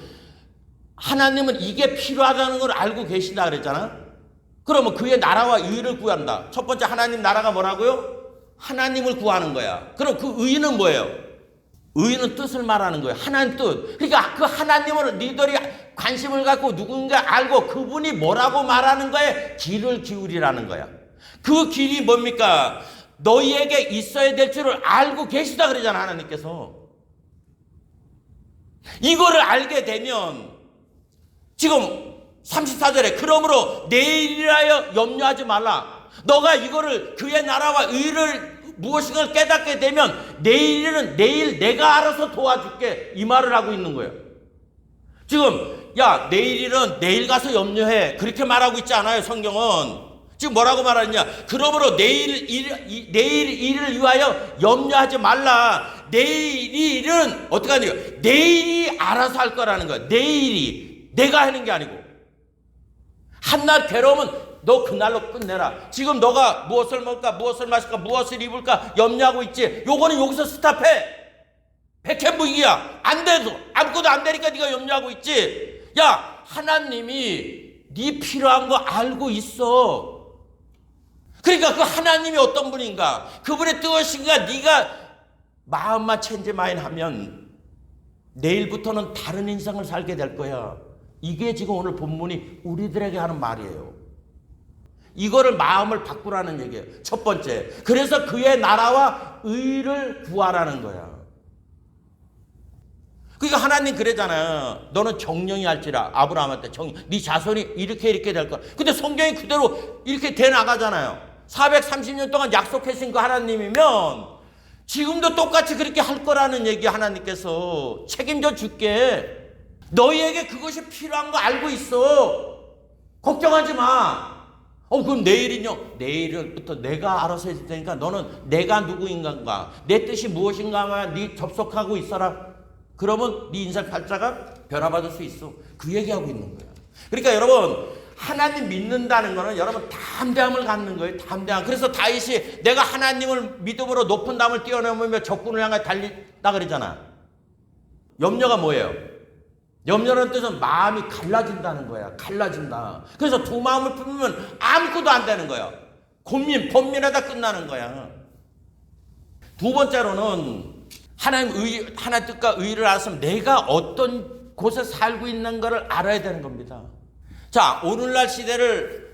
하나님은 이게 필요하다는 걸 알고 계신다 그랬잖아. 그러면 그의 나라와 의를 구한다. 첫 번째 하나님 나라가 뭐라고요? 하나님을 구하는 거야. 그럼 그 의는 뭐예요? 의는 뜻을 말하는 거예요. 하나님 뜻. 그러니까 그 하나님을 너희들이 관심을 갖고 누군가 알고 그분이 뭐라고 말하는 거에 귀를 기울이라는 거야. 그 길이 뭡니까? 너희에게 있어야 될 줄을 알고 계시다 그러잖아 하나님께서. 이거를 알게 되면 지금 34절에 그러므로 내일이라여 염려하지 말라. 너가 이거를 그의 나라와 의를 무엇인가를 깨닫게 되면 내일은 내일 내가 알아서 도와줄게 이 말을 하고 있는 거예요. 지금 야 내일은 내일 가서 염려해 그렇게 말하고 있지 않아요. 성경은 지금 뭐라고 말하느냐. 그러므로 내일 일을 위하여 염려하지 말라. 내일은 어떻게 하냐. 내일이 알아서 할 거라는 거야. 내일이 내가 하는 게 아니고. 한날 괴로우면 너 그날로 끝내라. 지금 너가 무엇을 먹을까 무엇을 마실까 무엇을 입을까 염려하고 있지. 요거는 여기서 스탑해. 백해무익이야. 안 돼도 아무것도 안 되니까 네가 염려하고 있지. 야 하나님이 네 필요한 거 알고 있어. 그러니까 그 하나님이 어떤 분인가 그분의 뜻인가 네가 마음만 체인지 마인 하면 내일부터는 다른 인생을 살게 될 거야. 이게 지금 오늘 본문이 우리들에게 하는 말이에요. 이거를 마음을 바꾸라는 얘기예요. 첫 번째. 그래서 그의 나라와 의를 구하라는 거야. 그러니까 하나님 그러잖아요. 너는 정령이 할지라. 아브라함한테 정령. 네 자손이 이렇게 될 거야. 근데 성경이 그대로 이렇게 돼 나가잖아요. 430년 동안 약속하신 그 하나님이면 지금도 똑같이 그렇게 할 거라는 얘기 하나님께서 책임져 줄게. 너희에게 그것이 필요한 거 알고 있어. 걱정하지 마. 그럼 내일은요? 내일부터 내가 알아서 해줄 테니까 너는 내가 누구인가 내 뜻이 무엇인가만 네 접속하고 있어라. 그러면 네 인생 팔자가 변화받을 수 있어. 그 얘기하고 있는 거야. 그러니까 여러분 하나님 믿는다는 거는 여러분 담대함을 갖는 거예요. 담대함. 그래서 다윗이 내가 하나님을 믿음으로 높은 담을 뛰어넘으며 적군을 향해 달린다 그러잖아. 염려가 뭐예요? 염려라는 뜻은 마음이 갈라진다는 거야. 갈라진다. 그래서 두 마음을 품으면 아무것도 안 되는 거야. 번민하다 끝나는 거야. 두 번째로는 하나님 뜻과 의를 알았으면 내가 어떤 곳에 살고 있는 것을 알아야 되는 겁니다. 자, 오늘날 시대를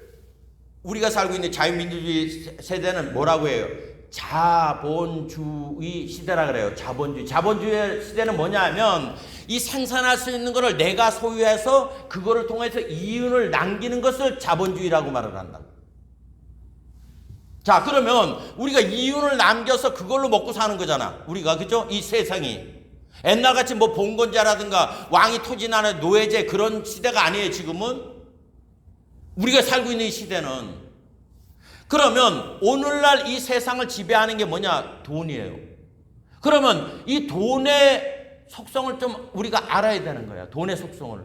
우리가 살고 있는 자유민주주의 세대는 뭐라고 해요? 자본주의 시대라 그래요. 자본주의. 자본주의 시대는 뭐냐면 이 생산할 수 있는 것을 내가 소유해서 그거를 통해서 이윤을 남기는 것을 자본주의라고 말을 한다. 자, 그러면 우리가 이윤을 남겨서 그걸로 먹고 사는 거잖아. 우리가, 그죠? 이 세상이. 옛날같이 뭐 봉건자라든가 왕이 토지나는 노예제 그런 시대가 아니에요, 지금은. 우리가 살고 있는 이 시대는. 그러면 오늘날 이 세상을 지배하는 게 뭐냐? 돈이에요. 그러면 이 돈의 속성을 좀 우리가 알아야 되는 거야. 돈의 속성을.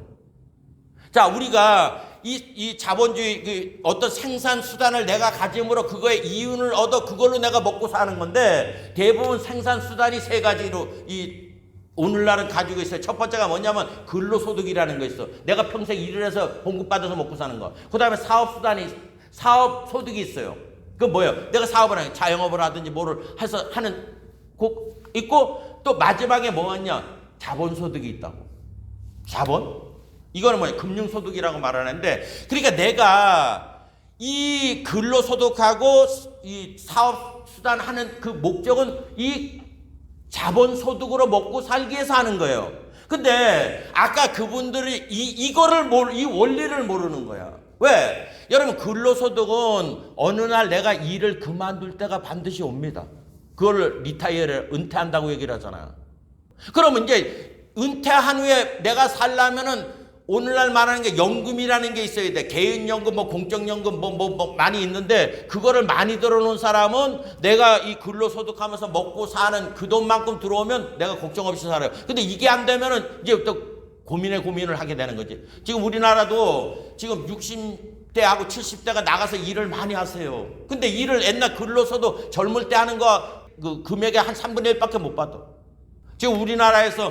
자, 우리가 이 자본주의 그 어떤 생산 수단을 내가 가짐으로 그거에 이윤을 얻어 그걸로 내가 먹고 사는 건데 대부분 생산 수단이 세 가지로 오늘날은 가지고 있어요. 첫 번째가 뭐냐면 근로소득이라는 거 있어. 내가 평생 일을 해서 봉급받아서 먹고 사는 거. 그 다음에 사업소득이 있어요. 그건 뭐예요? 내가 사업을 하는 자영업을 하든지 뭐를 해서 하는 거 있고 또 마지막에 뭐였냐? 자본소득이 있다고. 자본? 이거는 뭐냐? 금융소득이라고 말하는데 그러니까 내가 이 근로소득하고 이 사업수단 하는 그 목적은 이 자본소득으로 먹고 살기 위해서 하는 거예요. 근데 아까 그분들이 이 원리를 모르는 거야. 왜? 여러분 근로소득은 어느 날 내가 일을 그만둘 때가 반드시 옵니다. 그걸 리타이어를 은퇴한다고 얘기를 하잖아요. 그러면 이제 은퇴한 후에 내가 살려면은 오늘날 말하는 게 연금이라는 게 있어야 돼. 개인연금, 뭐 공적연금, 뭐 많이 있는데 그거를 많이 들어놓은 사람은 내가 이 근로소득하면서 먹고 사는 그 돈만큼 들어오면 내가 걱정 없이 살아요. 근데 이게 안 되면은 이제 또 고민을 하게 되는 거지. 지금 우리나라도 지금 60대하고 70대가 나가서 일을 많이 하세요. 근데 일을 옛날 근로소득 젊을 때 하는 거 그 금액의 한 3분의 1밖에 못 받아. 지금 우리나라에서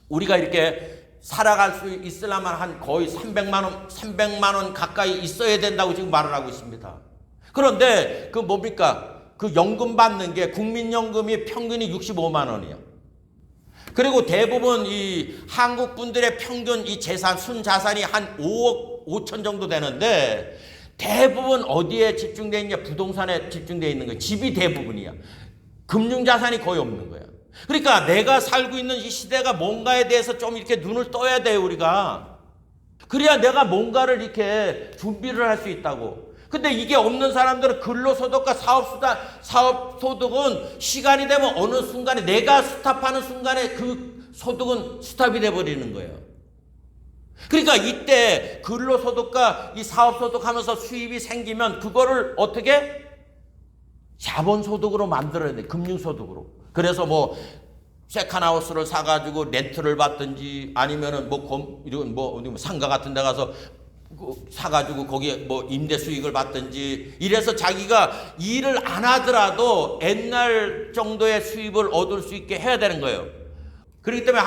우리가 이렇게 살아갈 수 있으려면 한 거의 300만 원 가까이 있어야 된다고 지금 말을 하고 있습니다. 그런데 그 뭡니까? 그 연금 받는 게 국민연금이 평균이 65만 원이에요. 그리고 대부분 이 한국 분들의 평균 이 재산, 순자산이 한 5억 5천 정도 되는데 대부분 어디에 집중되어 있냐? 부동산에 집중되어 있는 거예요. 집이 대부분이야. 금융자산이 거의 없는 거야. 그러니까 내가 살고 있는 이 시대가 뭔가에 대해서 좀 이렇게 눈을 떠야 돼요, 우리가. 그래야 내가 뭔가를 이렇게 준비를 할 수 있다고. 근데 이게 없는 사람들은 근로소득과 사업소득은 시간이 되면 어느 순간에 내가 스탑하는 순간에 그 소득은 스탑이 돼버리는 거예요. 그러니까 이때 근로소득과 이 사업소득 하면서 수입이 생기면 그거를 어떻게? 자본소득으로 만들어야 돼. 금융소득으로. 그래서 뭐 세컨하우스를 사가지고 렌트를 받든지 아니면은 이런 상가 같은 데 가서 사가지고 거기에 뭐 임대 수익을 받든지 이래서 자기가 일을 안 하더라도 옛날 정도의 수입을 얻을 수 있게 해야 되는 거예요. 그렇기 때문에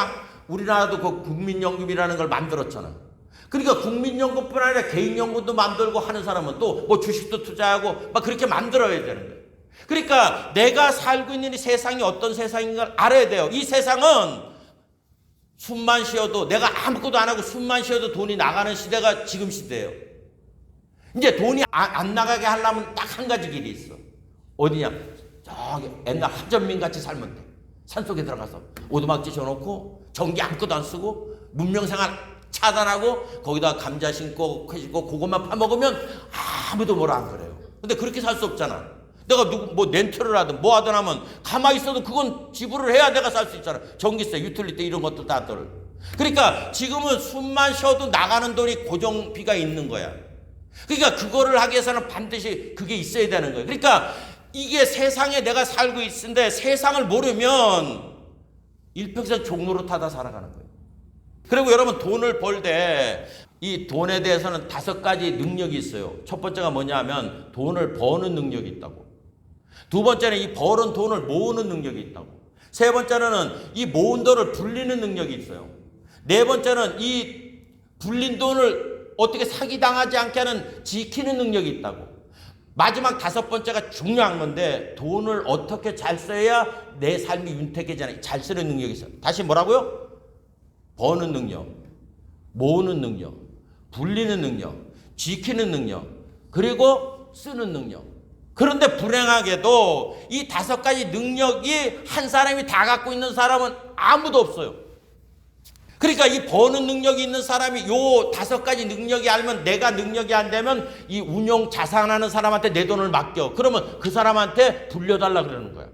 우리나라도 그 국민연금이라는 걸 만들었잖아. 그러니까 국민연금뿐 아니라 개인연금도 만들고 하는 사람은 또 뭐 주식도 투자하고 막 그렇게 만들어야 되는 거예요. 그러니까 내가 살고 있는 이 세상이 어떤 세상인 걸 알아야 돼요. 이 세상은 숨만 쉬어도 내가 아무것도 안 하고 숨만 쉬어도 돈이 나가는 시대가 지금 시대예요. 이제 돈이 안 나가게 하려면 딱 한 가지 길이 있어. 어디냐? 저기 옛날 하전민 같이 살면 돼. 산속에 들어가서 오두막지 져놓고 전기 아무것도 안 쓰고 문명생활 차단하고 거기다 감자 심고 쾌 심고 그것만 파먹으면 아무도 뭐라 안 그래요. 근데 그렇게 살 수 없잖아. 내가 뭐 렌트를 하든 뭐 하든 하면 가만히 있어도 그건 지불을 해야 내가 살 수 있잖아. 전기세, 유틸리티 이런 것도 다들. 그러니까 지금은 숨만 쉬어도 나가는 돈이 고정비가 있는 거야. 그러니까 그거를 하기 위해서는 반드시 그게 있어야 되는 거예요. 그러니까 이게 세상에 내가 살고 있는데 세상을 모르면 일평생 종로로 타다 살아가는 거예요. 그리고 여러분 돈을 벌 때 이 돈에 대해서는 5가지 능력이 있어요. 첫 번째가 뭐냐 하면 돈을 버는 능력이 있다고. 두 번째는 이 벌은 돈을 모으는 능력이 있다고. 세 번째는 이 모은 돈을 불리는 능력이 있어요. 네 번째는 이 불린 돈을 어떻게 사기당하지 않게 하는 지키는 능력이 있다고. 마지막 5번째가 중요한 건데 돈을 어떻게 잘 써야 내 삶이 윤택해지나 잘 쓰는 능력이 있어요. 다시 뭐라고요? 버는 능력, 모으는 능력, 불리는 능력, 지키는 능력, 그리고 쓰는 능력. 그런데 불행하게도 이 5가지 능력이 한 사람이 다 갖고 있는 사람은 아무도 없어요. 그러니까 이 버는 능력이 있는 사람이 요 5가지 능력이 알면, 내가 능력이 안 되면 이 운용 자산하는 사람한테 내 돈을 맡겨. 그러면 그 사람한테 불려달라 그러는 거야.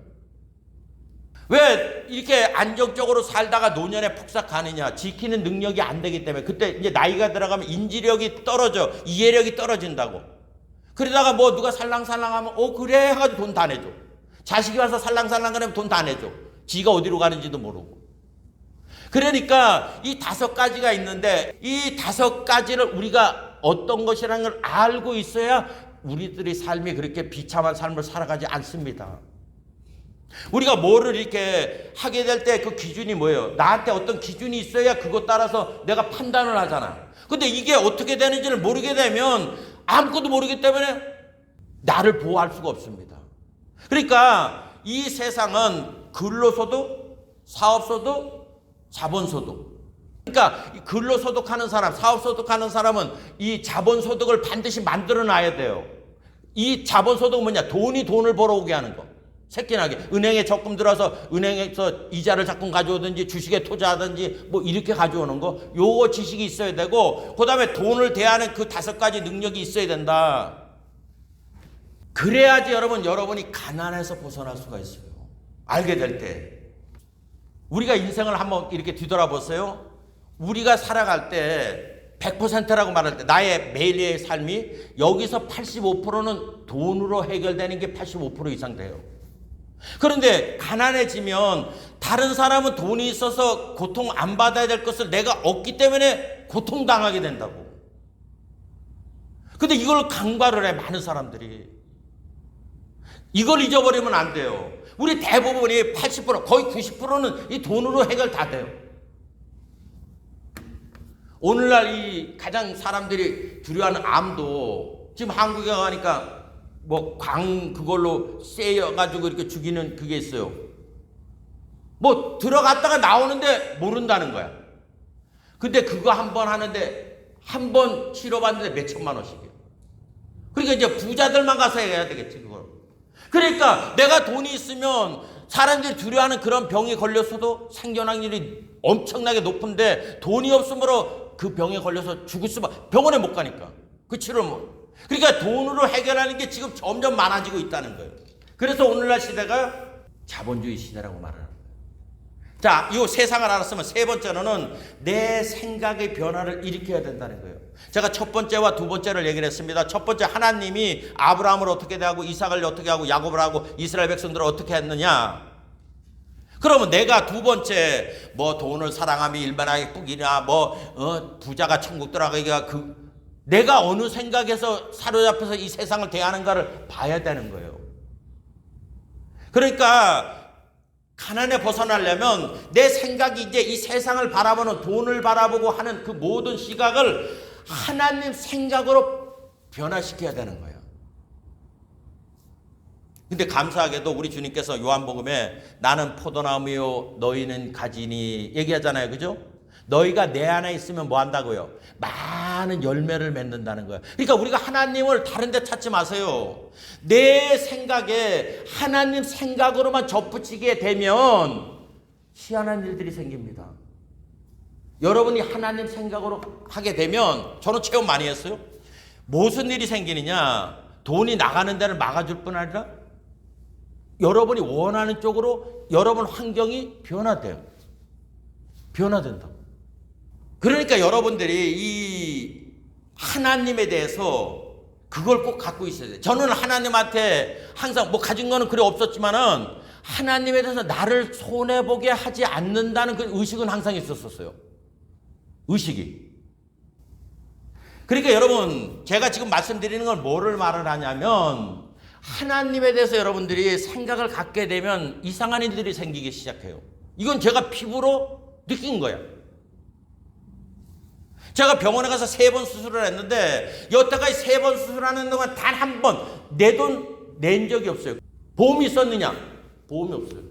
왜 이렇게 안정적으로 살다가 노년에 폭삭 가느냐? 지키는 능력이 안 되기 때문에. 그때 이제 나이가 들어가면 인지력이 떨어져, 이해력이 떨어진다고. 그러다가 뭐 누가 살랑살랑하면 그래 해가지고 돈 다 내줘. 자식이 와서 살랑살랑 그러면 돈 다 내줘. 지가 어디로 가는지도 모르고. 그러니까 이 5가지가 있는데, 이 5가지를 우리가 어떤 것이라는 걸 알고 있어야 우리들의 삶이 그렇게 비참한 삶을 살아가지 않습니다. 우리가 뭐를 이렇게 하게 될 때 그 기준이 뭐예요? 나한테 어떤 기준이 있어야 그것 따라서 내가 판단을 하잖아. 근데 이게 어떻게 되는지를 모르게 되면 아무것도 모르기 때문에 나를 보호할 수가 없습니다. 그러니까 이 세상은 근로소득, 사업소득, 자본소득. 그러니까 근로소득하는 사람, 사업소득하는 사람은 이 자본소득을 반드시 만들어 놔야 돼요. 이 자본소득은 뭐냐? 돈을 벌어오게 하는 거. 새끼나게 은행에 적금 들어서 은행에서 이자를 자꾸 가져오든지 주식에 투자하든지 뭐 이렇게 가져오는 거, 요거 지식이 있어야 되고, 그 다음에 돈을 대하는 그 5가지 능력이 있어야 된다. 그래야지 여러분이 가난에서 벗어날 수가 있어요. 알게 될 때. 우리가 인생을 한번 이렇게 뒤돌아보세요. 우리가 살아갈 때 100%라고 말할 때 나의 매일의 삶이 여기서 85%는 돈으로 해결되는 게 85% 이상 돼요. 그런데 가난해지면 다른 사람은 돈이 있어서 고통 안 받아야 될 것을 내가 얻기 때문에 고통당하게 된다고. 근데 이걸 간과를 해, 많은 사람들이. 이걸 잊어버리면 안 돼요. 우리 대부분이 80%, 거의 90%는 이 돈으로 해결 다 돼요. 오늘날 이 가장 사람들이 두려워하는 암도 지금 한국에 가니까 뭐 그걸로 쐬여가지고 이렇게 죽이는 그게 있어요. 뭐 들어갔다가 나오는데 모른다는 거야. 근데 그거 한 번 하는데, 한 번 치료받는데 몇 천만 원씩이에요. 그러니까 이제 부자들만 가서 해야 되겠지, 그걸. 그러니까 내가 돈이 있으면 사람들이 두려워하는 그런 병에 걸렸어도 생존 확률이 엄청나게 높은데, 돈이 없으므로 그 병에 걸려서 죽을 수밖에, 병원에 못 가니까 그 치료를 못. 그러니까 돈으로 해결하는 게 지금 점점 많아지고 있다는 거예요. 그래서 오늘날 시대가 자본주의 시대라고 말하는 거예요. 자, 이 세상을 알았으면 세 번째로는 내 생각의 변화를 일으켜야 된다는 거예요. 제가 첫 번째와 두 번째를 얘기를 했습니다. 첫 번째, 하나님이 아브라함을 어떻게 대하고 이삭을 어떻게 하고 야곱을 하고 이스라엘 백성들을 어떻게 했느냐. 그러면 내가 두 번째, 뭐 돈을 사랑하며 일반하게 뿌기냐, 부자가 천국 들어가기가 내가 어느 생각에서 사로잡혀서 이 세상을 대하는가를 봐야 되는 거예요. 그러니까 가난에 벗어나려면 내 생각이 이제 이 세상을 바라보는, 돈을 바라보고 하는 그 모든 시각을 하나님 생각으로 변화시켜야 되는 거예요. 근데 감사하게도 우리 주님께서 요한복음에 나는 포도나무요 너희는 가지니 얘기하잖아요. 그죠? 너희가 내 안에 있으면 뭐 한다고요? 많은 열매를 맺는다는 거예요. 그러니까 우리가 하나님을 다른 데 찾지 마세요. 내 생각에 하나님 생각으로만 접붙이게 되면 희한한 일들이 생깁니다. 여러분이 하나님 생각으로 하게 되면, 저는 체험 많이 했어요. 무슨 일이 생기느냐? 돈이 나가는 데를 막아줄 뿐 아니라 여러분이 원하는 쪽으로 여러분 환경이 변화돼요. 변화된다. 그러니까 여러분들이 이 하나님에 대해서 그걸 꼭 갖고 있어야 돼요. 저는 하나님한테 항상 뭐 가진 거는 그래 없었지만은 하나님에 대해서 나를 손해보게 하지 않는다는 그 의식은 항상 있었어요. 의식이. 그러니까 여러분, 제가 지금 말씀드리는 건 뭐를 말을 하냐면, 하나님에 대해서 여러분들이 생각을 갖게 되면 이상한 일들이 생기기 시작해요. 이건 제가 피부로 느낀 거야. 제가 병원에 가서 3번 수술을 했는데 여태까지 3번 수술하는 동안 단 한 번 내 돈 낸 적이 없어요. 보험이 있었느냐? 보험이 없어요.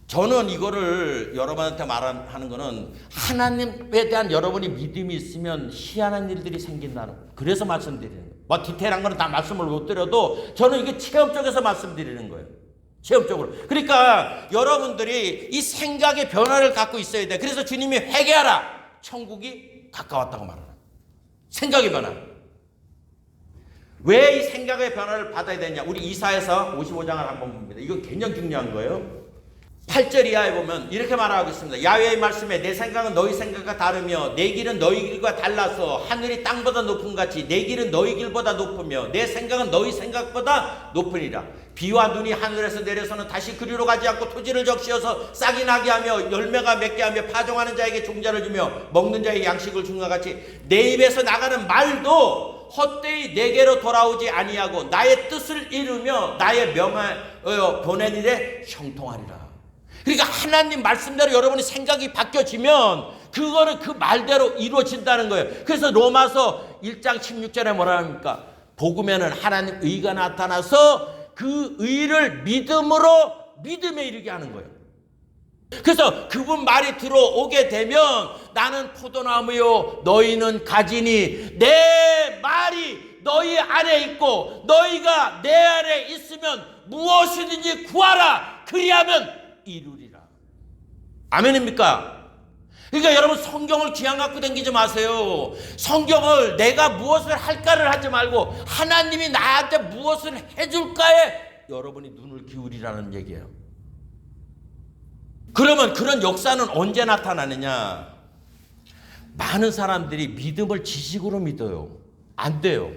저는 이거를 여러분한테 말하는 거는 하나님에 대한 여러분이 믿음이 있으면 희한한 일들이 생긴다는 거예요. 그래서 말씀드리는 거예요. 뭐 디테일한 거는 다 말씀을 못 드려도 저는 이게 체험적에서 말씀드리는 거예요. 체험적으로. 그러니까 여러분들이 이 생각의 변화를 갖고 있어야 돼. 그래서 주님이 회개하라. 천국이 가까웠다고 말하는 거예요. 생각의 변화. 왜 이 생각의 변화를 받아야 되냐? 우리 이사야서 55장을 한번 봅니다. 이거 굉장히 중요한 거예요. 8절 이하에 보면 이렇게 말하고 있습니다. 야훼의 말씀에 내 생각은 너희 생각과 다르며 내 길은 너희 길과 달라서 하늘이 땅보다 높은 같이 내 길은 너희 길보다 높으며 내 생각은 너희 생각보다 높으니라. 비와 눈이 하늘에서 내려서는 다시 그리로 가지 않고 토지를 적시어서 싹이 나게 하며 열매가 맺게 하며 파종하는 자에게 종자를 주며 먹는 자에게 양식을 준 것 같이 내 입에서 나가는 말도 헛되이 내게로 돌아오지 아니하고 나의 뜻을 이루며 나의 명하여 보낸 일에 형통하리라. 그러니까 하나님 말씀대로 여러분의 생각이 바뀌어지면 그거는 그 말대로 이루어진다는 거예요. 그래서 로마서 1장 16절에 뭐라 합니까? 복음에는 하나님 의가 나타나서 그 의를 믿음에 이르게 하는 거예요. 그래서 그분 말이 들어오게 되면 나는 포도나무요 너희는 가지니 내 말이 너희 안에 있고 너희가 내 안에 있으면 무엇이든지 구하라 그리하면 이루리라. 아멘입니까? 그러니까 여러분 성경을 귀한 갖고 다니지 마세요. 성경을 내가 무엇을 할까를 하지 말고 하나님이 나한테 무엇을 해줄까에 여러분이 눈을 기울이라는 얘기예요. 그러면 그런 역사는 언제 나타나느냐? 많은 사람들이 믿음을 지식으로 믿어요. 안 돼요.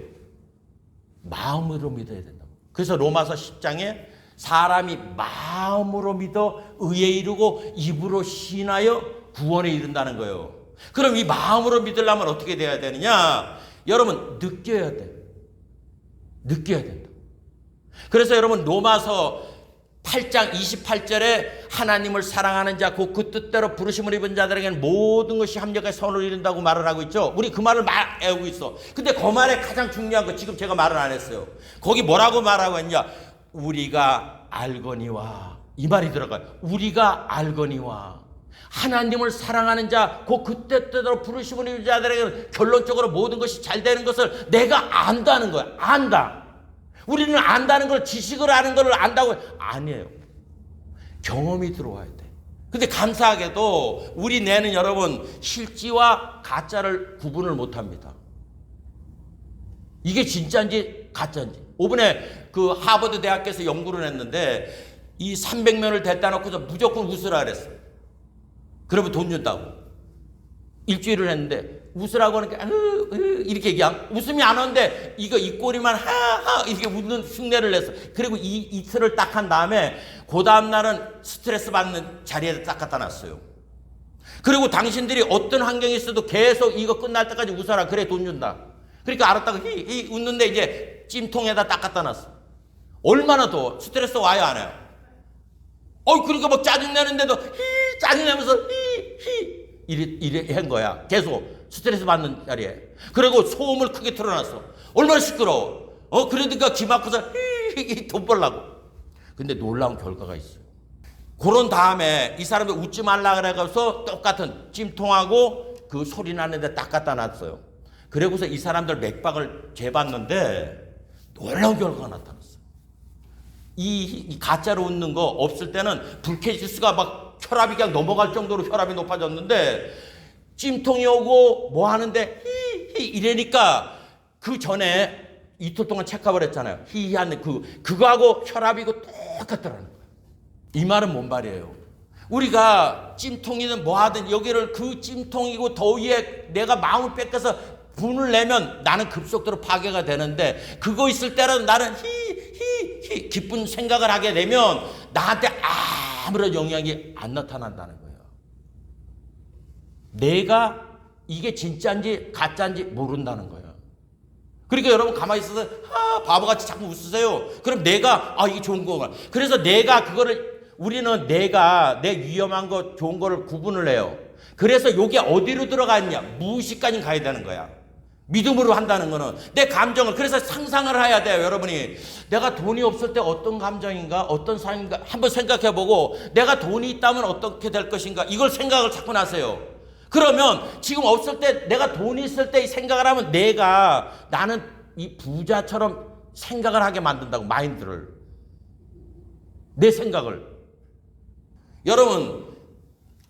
마음으로 믿어야 된다고. 그래서 로마서 10장에 사람이 마음으로 믿어 의에 이르고 입으로 시인하여 구원에 이른다는 거예요. 그럼 이 마음으로 믿으려면 어떻게 돼야 되느냐? 여러분 느껴야 돼. 느껴야 된다. 그래서 여러분 로마서 8장 28절에 하나님을 사랑하는 자 곧 그 뜻대로 부르심을 입은 자들에게는 모든 것이 합력하여 선을 이룬다고 말을 하고 있죠. 우리 그 말을 외우고 있어. 근데 그 말에 가장 중요한 거 지금 제가 말을 안 했어요. 거기 뭐라고 말하고 있냐? 우리가 알거니와 이 말이 들어가요. 우리가 알거니와 하나님을 사랑하는 자 곧 그 뜻대로 부르심을 입은 자들에게는 결론적으로 모든 것이 잘 되는 것을 내가 안다는 거야. 안다. 우리는 안다는 걸 지식을 아는 걸 안다고 아니에요. 경험이 들어와야 돼. 근데 감사하게도 우리 뇌는 여러분 실지와 가짜를 구분을 못합니다. 이게 진짜인지 가짜인지. 이번에 그 하버드 대학에서 연구를 했는데 이 300명을 데려다 놓고서 무조건 웃으라 그랬어. 그러면 돈 준다고. 일주일을 했는데 웃으라고 하니까 이렇게 얘기하면 웃음이 안 오는데 이거 입꼬리만 하하 이렇게 웃는 흉내를 냈어. 그리고 이틀을 딱 한 다음에 그 다음 날은 스트레스 받는 자리에 딱 갖다 놨어요. 그리고 당신들이 어떤 환경에 있어도 계속 이거 끝날 때까지 웃어라. 그래 돈 준다. 그러니까 알았다고 히 웃는데 이제 찜통에다 딱 갖다 놨어. 얼마나 더 스트레스 와요 안 해요? 그러니까 막 짜증내는데도 짜증내면서 이래 한 거야. 계속 스트레스 받는 자리에. 그리고 소음을 크게 틀어놨어. 얼마나 시끄러워. 그러니까 귀 막혀서 돈 벌라고. 근데 놀라운 결과가 있어요. 그런 다음에 이 사람이 웃지 말라 그래가지고 똑같은 찜통하고 그 소리 나는데 딱 갖다 놨어요. 그러고서 이 사람들 맥박을 재봤는데 놀라운 결과가 나타났어요. 이 가짜로 웃는 거 없을 때는 불쾌지수가 막 혈압이 그냥 넘어갈 정도로 혈압이 높아졌는데 찜통이 오고 뭐 하는데 이래니까 그 전에 이틀 동안 체크업을 했잖아요. 희희한 그거하고 혈압이고 똑같더라는 거예요. 이 말은 뭔 말이에요? 우리가 찜통이든 뭐 하든 여기를 그 찜통이고 더위에 내가 마음을 뺏겨서 분을 내면 나는 급속도로 파괴가 되는데 그거 있을 때라도 나는 기쁜 생각을 하게 되면 나한테 아무런 영향이 안 나타난다는 거예요. 내가 이게 진짜인지 가짜인지 모른다는 거예요. 그러니까 여러분 가만히 있어서 바보같이 자꾸 웃으세요. 그럼 내가 이게 좋은 거구나. 그래서 내가 그거를 우리는 내가 내 위험한 거 좋은 거를 구분을 해요. 그래서 이게 어디로 들어갔냐? 무의식까지 가야 되는 거야. 믿음으로 한다는 거는 내 감정을, 그래서 상상을 해야 돼요. 여러분이 내가 돈이 없을 때 어떤 감정인가, 어떤 삶인가 한번 생각해 보고, 내가 돈이 있다면 어떻게 될 것인가, 이걸 생각을 자꾸 하세요. 그러면 지금 없을 때, 내가 돈이 있을 때 이 생각을 하면 나는 이 부자처럼 생각을 하게 만든다고. 마인드를, 내 생각을. 여러분,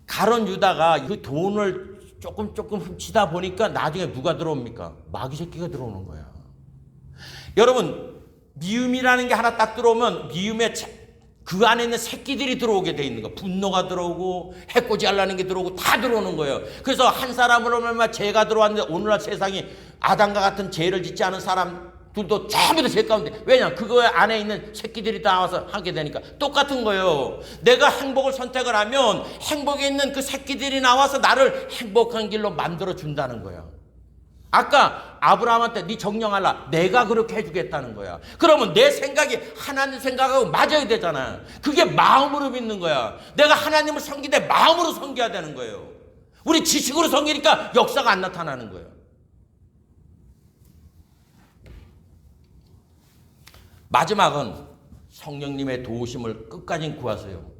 가론 유다가 그 돈을 조금 훔치다 보니까 나중에 누가 들어옵니까? 마귀 새끼가 들어오는 거야. 여러분, 미움이라는 게 하나 딱 들어오면 미움의 그 안에 있는 새끼들이 들어오게 돼 있는 거야. 분노가 들어오고 해코지 하려는 게 들어오고 다 들어오는 거예요. 그래서 한 사람으로 얼마 죄가 들어왔는데 오늘날 세상이 아담과 같은 죄를 짓지 않은 사람들도 전부 다 죄 가운데. 왜냐? 그거 안에 있는 새끼들이 다 나와서 하게 되니까. 똑같은 거예요. 내가 행복을 선택을 하면 행복에 있는 그 새끼들이 나와서 나를 행복한 길로 만들어 준다는 거야. 아까 아브라함한테 네 정령하라, 내가 그렇게 해주겠다는 거야. 그러면 내 생각이 하나님 생각하고 맞아야 되잖아. 그게 마음으로 믿는 거야. 내가 하나님을 섬기되 마음으로 섬겨야 되는 거예요. 우리 지식으로 섬기니까 역사가 안 나타나는 거예요. 마지막은 성령님의 도우심을 끝까지 구하세요.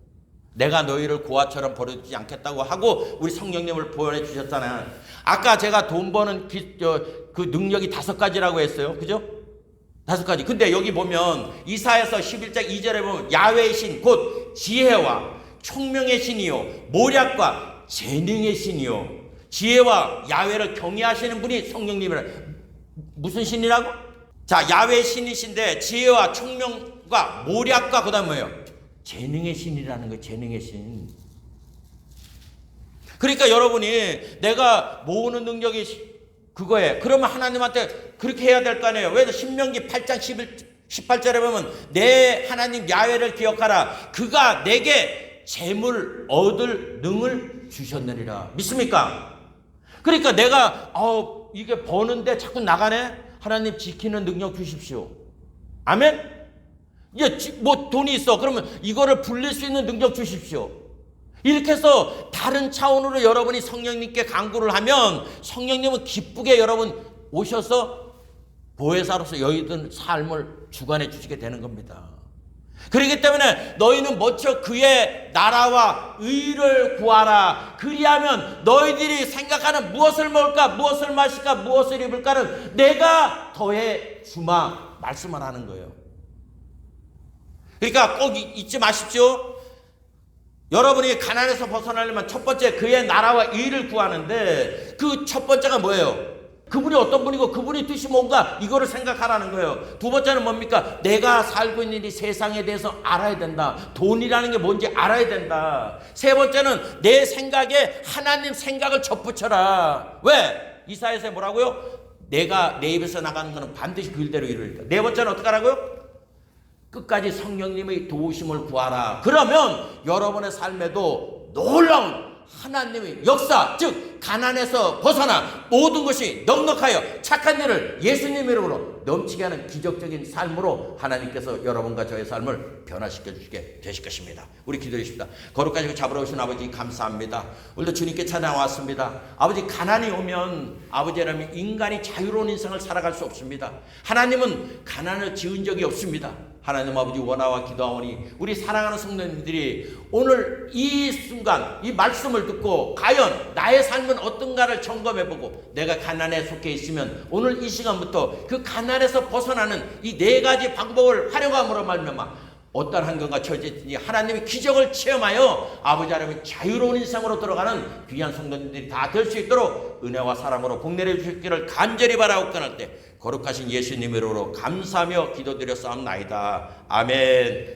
내가 너희를 고아처럼 버려두지 않겠다고 하고 우리 성령님을 보내주셨잖아요. 아까 제가 돈 버는 그 능력이 5가지라고 했어요. 그죠? 5가지. 근데 여기 보면 이사야서 11장 2절에 보면 야훼의 신 곧 지혜와 총명의 신이요 모략과 재능의 신이요. 지혜와 야훼를 경외하시는 분이 성령님이라. 무슨 신이라고? 자, 야훼의 신이신데 지혜와 총명과 모략과 그다음 뭐예요? 재능의 신이라는 거예요. 재능의 신. 그러니까 여러분이 내가 모으는 능력이 그거예요. 그러면 하나님한테 그렇게 해야 될 거 아니에요. 왜? 신명기 8장 18절에 보면 내 하나님 야훼를 기억하라. 그가 내게 재물 얻을 능을 주셨느니라. 믿습니까? 그러니까 내가 이게 버는데 자꾸 나가네. 하나님 지키는 능력 주십시오. 아멘? 뭐 돈이 있어. 그러면 이거를 불릴 수 있는 능력 주십시오. 이렇게 해서 다른 차원으로 여러분이 성령님께 간구를 하면 성령님은 기쁘게 여러분 오셔서 보혜사로서 여의든 삶을 주관해 주시게 되는 겁니다. 그렇기 때문에 너희는 먼저 그의 나라와 의를 구하라. 그리하면 너희들이 생각하는 무엇을 먹을까, 무엇을 마실까, 무엇을 입을까는 내가 더해 주마 말씀을 하는 거예요. 그러니까 꼭 잊지 마십시오. 여러분이 가난에서 벗어나려면 첫 번째 그의 나라와 의를 구하는데 그 첫 번째가 뭐예요? 그분이 어떤 분이고 그분의 뜻이 뭔가 이거를 생각하라는 거예요. 두 번째는 뭡니까? 내가 살고 있는 이 세상에 대해서 알아야 된다. 돈이라는 게 뭔지 알아야 된다. 세 번째는 내 생각에 하나님 생각을 접붙여라. 왜? 이사야서 뭐라고요? 내가 내 입에서 나가는 것은 반드시 그 일대로 이루리라. 네 번째는 어떻게 하라고요? 끝까지 성령님의 도우심을 구하라. 그러면 여러분의 삶에도 놀라운 하나님의 역사, 즉 가난에서 벗어나 모든 것이 넉넉하여 착한 일을 예수님 이름으로 넘치게 하는 기적적인 삶으로 하나님께서 여러분과 저의 삶을 변화시켜 주시게 되실 것입니다. 우리 기도하십시다. 거룩하시고 잡으러 오신 아버지 감사합니다. 오늘도 주님께 찾아왔습니다. 아버지, 가난이 오면 아버지라면 인간이 자유로운 인생을 살아갈 수 없습니다. 하나님은 가난을 지은 적이 없습니다. 하나님 아버지, 원하와 기도하오니 우리 사랑하는 성도님들이 오늘 이 순간 이 말씀을 듣고 과연 나의 삶은 어떤가를 점검해보고 내가 가난에 속해 있으면 오늘 이 시간부터 그 가난에서 벗어나는 이 4가지 방법을 활용함으로 말미암아 어떤 환경과 처지든지 하나님의 기적을 체험하여 아버지 하나님의 자유로운 인생으로 들어가는 귀한 성도님들이 다 될 수 있도록 은혜와 사랑으로 복내려 주시기를 간절히 바라옵고 끊을 때 거룩하신 예수님 이름으로 감사하며 기도드렸사옵나이다. 아멘.